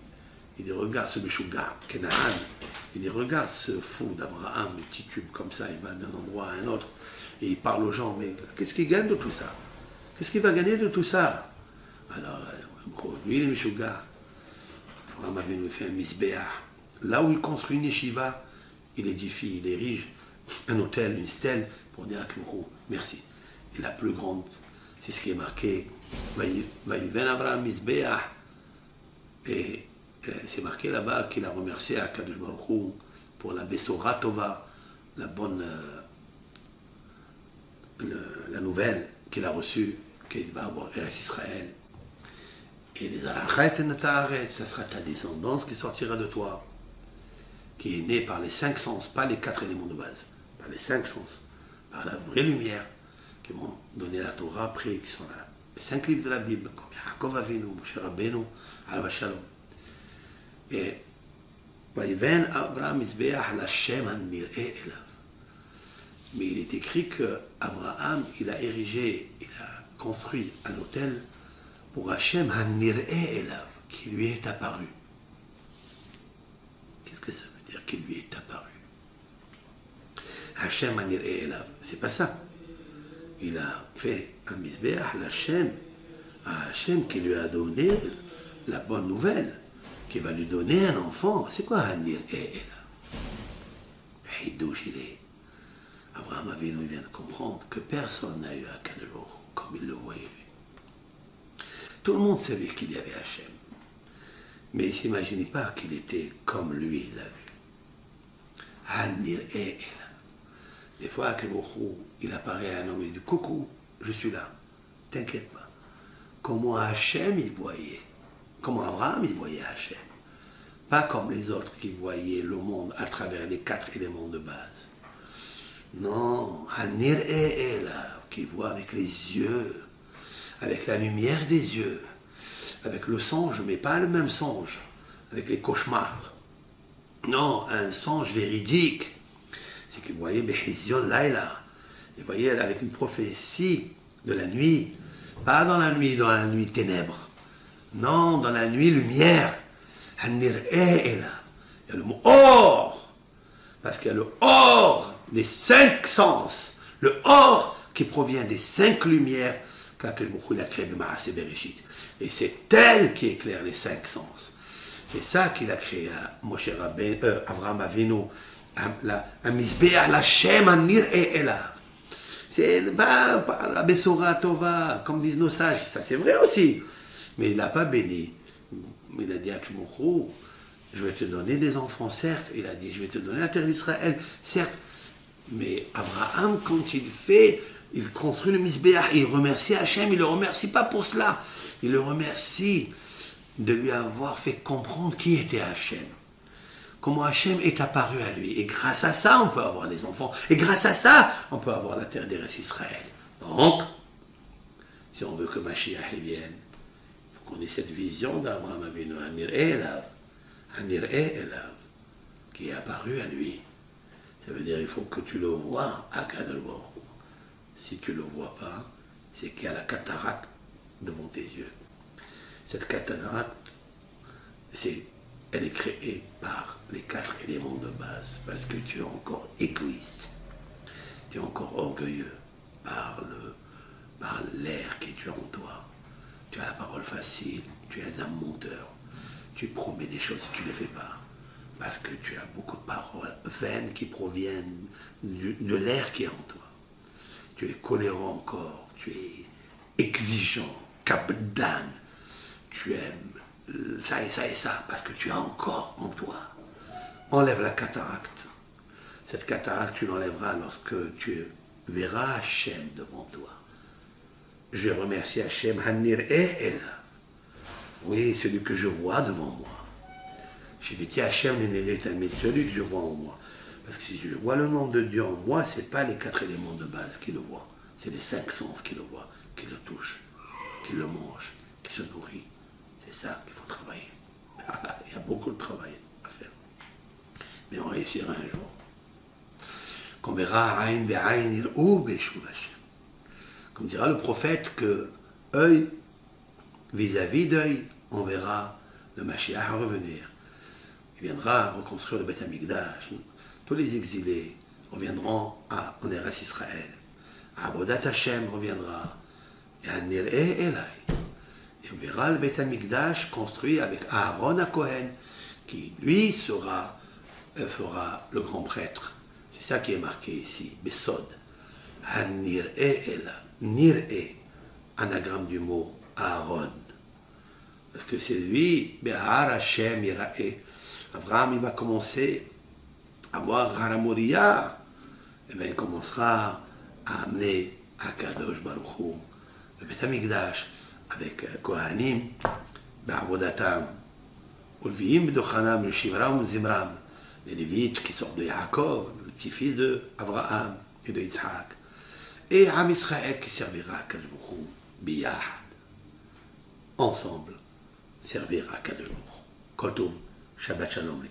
Il dit, regarde ce Meshuga, Kenaan, il dit, regarde ce fou d'Abraham, le petit tube comme ça, il va d'un endroit à un autre, et il parle aux gens, mais qu'est-ce qu'il gagne de tout ça? Qu'est-ce qu'il va gagner de tout ça? Alors, lui, il est Meshuga. Abraham Avinu fait un misbéah. Là où il construit une yeshiva, il édifie, il érige un hôtel, une stèle, pour dire à Kloukou, merci. Et la plus grande, c'est ce qui est marqué, Vaïven Abraham misbéah. Et c'est marqué là-bas qu'il a remercié à Kadosh Baruch Hu pour la Besora Tova, la bonne, la nouvelle qu'il a reçue, qu'il va avoir Eretz Israël. Et les Arachet Nataharet, ça sera ta descendance qui sortira de toi, qui est née par les 5 sens, pas les 4 éléments de base, par les 5 sens, par la vraie lumière, qui m'ont donné la Torah après, qui sont là, les 5 livres de la Bible, comme Yaakov Avinu, Moshe Rabbeinu, Alav Shalom. Et Vaïven Abraham Isbeach Lashem Hanir'e Elav. Mais il est écrit qu'Abraham, il a érigé, il a construit un hôtel pour Hachem Hanir'e Elav, qui lui est apparu. Qu'est-ce que ça veut dire, qui lui est apparu? Hachem Hanir'e Elav, c'est pas ça. Il a fait un misbeach à Hachem qui lui a donné la bonne nouvelle, qui va lui donner un enfant. C'est quoi Hanir et Hidouche, il est. Abraham Avinu vient de comprendre que personne n'a eu Akadosh Baruch Hu comme il le voyait lui. Tout le monde savait qu'il y avait Hachem. Mais il ne s'imaginait pas qu'il était comme lui, il l'a vu. Hanir et des fois, Akadosh Baruch Hu, il apparaît à un homme et il dit « Coucou, je suis là, t'inquiète pas. » Comment Hachem il voyait, comment Abraham il voyait Hachem. Pas comme les autres qui voyaient le monde à travers les 4 éléments de base. Non, Hanir et qui voit avec les yeux, avec la lumière des yeux, avec le songe, mais pas le même songe, avec les cauchemars. Non, un songe véridique. C'est qu'il voyait Behizion Laila. Il voyait avec une prophétie de la nuit. Pas dans la nuit ténèbres. Non, dans la nuit lumière. Hanir et là. Il y a le mot or. Parce qu'il y a le or des 5 sens. Le or qui provient des 5 lumières qu'Akadosh Baruch Hu a créé le Maaseh Bereshit. Et c'est elle qui éclaire les 5 sens. C'est ça qu'il a créé à Moshe Rabbeinu, Avraham Avinu, à Mizbeach l'Hashem Hanir et là. C'est la Bessora Tova, comme disent nos sages, ça c'est vrai aussi. Mais il n'a pas béni. Il a dit à Akadosh Baruch Hu, je vais te donner des enfants, certes. Il a dit, je vais te donner la terre d'Israël, certes. Mais Abraham, quand il construit le Mizbeach, il remercie Hachem, il ne le remercie pas pour cela. Il le remercie de lui avoir fait comprendre qui était Hachem. Comment Hachem est apparu à lui. Et grâce à ça, on peut avoir des enfants. Et grâce à ça, on peut avoir la terre d'Eretz Israël. Donc, si on veut que Mashiach vienne, il faut qu'on ait cette vision d'Abraham Avinu, Hanir Elav, qui est apparu à lui. Ça veut dire qu'il faut que tu le vois à Akadosh Baruch Hu. Si tu ne le vois pas, c'est qu'il y a la cataracte devant tes yeux. Cette cataracte, elle est créée par les 4 éléments de base, parce que tu es encore égoïste, tu es encore orgueilleux par l'air qui est en toi. Tu as la parole facile, tu es un menteur, tu promets des choses et tu ne les fais pas, parce que tu as beaucoup de paroles vaines qui proviennent de l'air qui est en toi. Tu es colérant encore, tu es exigeant, capdan, tu aimes ça et ça et ça, parce que tu as encore en toi. Enlève la cataracte. Cette cataracte, tu l'enlèveras lorsque tu verras Hachem devant toi. Je remercie Hachem, Hanir et oui, celui que je vois devant moi. Je vais dire Hachem, mais celui que je vois en moi. Parce que si je vois le nom de Dieu en moi, ce n'est pas les 4 éléments de base qui le voient. C'est les 5 sens qui le voient, qui le touchent, qui le mangent, qui se nourrit. C'est ça qu'il faut travailler. Il y a beaucoup de travail à faire. Mais on réussira un jour. Qu'on verra Aïn be'aïn ir'ou be'shuv Hashem. Comme dira le prophète que œil vis-à-vis d'œil, on verra le Mashiach revenir. Il viendra reconstruire le Beth Amikdash. Tous les exilés reviendront en Eretz Israël. Avodat Hashem reviendra. Et Hanir et Elai. Et on verra le Beth Amikdash construit avec Aaron à Kohen, qui lui fera le grand prêtre. C'est ça qui est marqué ici, Besod. Hanir et Elai. Nir-e, anagramme du mot Aaron. Parce que c'est lui, Behar Hashem Yira'e. Abraham, il va commencer à voir Haramoria. Et bien, il commencera à amener Akadosh Baruch Hu, le Beth Amikdash, avec Kohanim, Ba'avodatam, Ulviim B'dochanam, le Shimram, le Zimram, les Lévites qui sortent de Yaakov, le petit-fils d'Abraham et de Yitzhak. Et Am Israël qui servira à Kadosh Baruch Hu, Biyahad. Ensemble, servira à Kadosh Baruch Hu. Kol Tov, Shabbat Shalom, les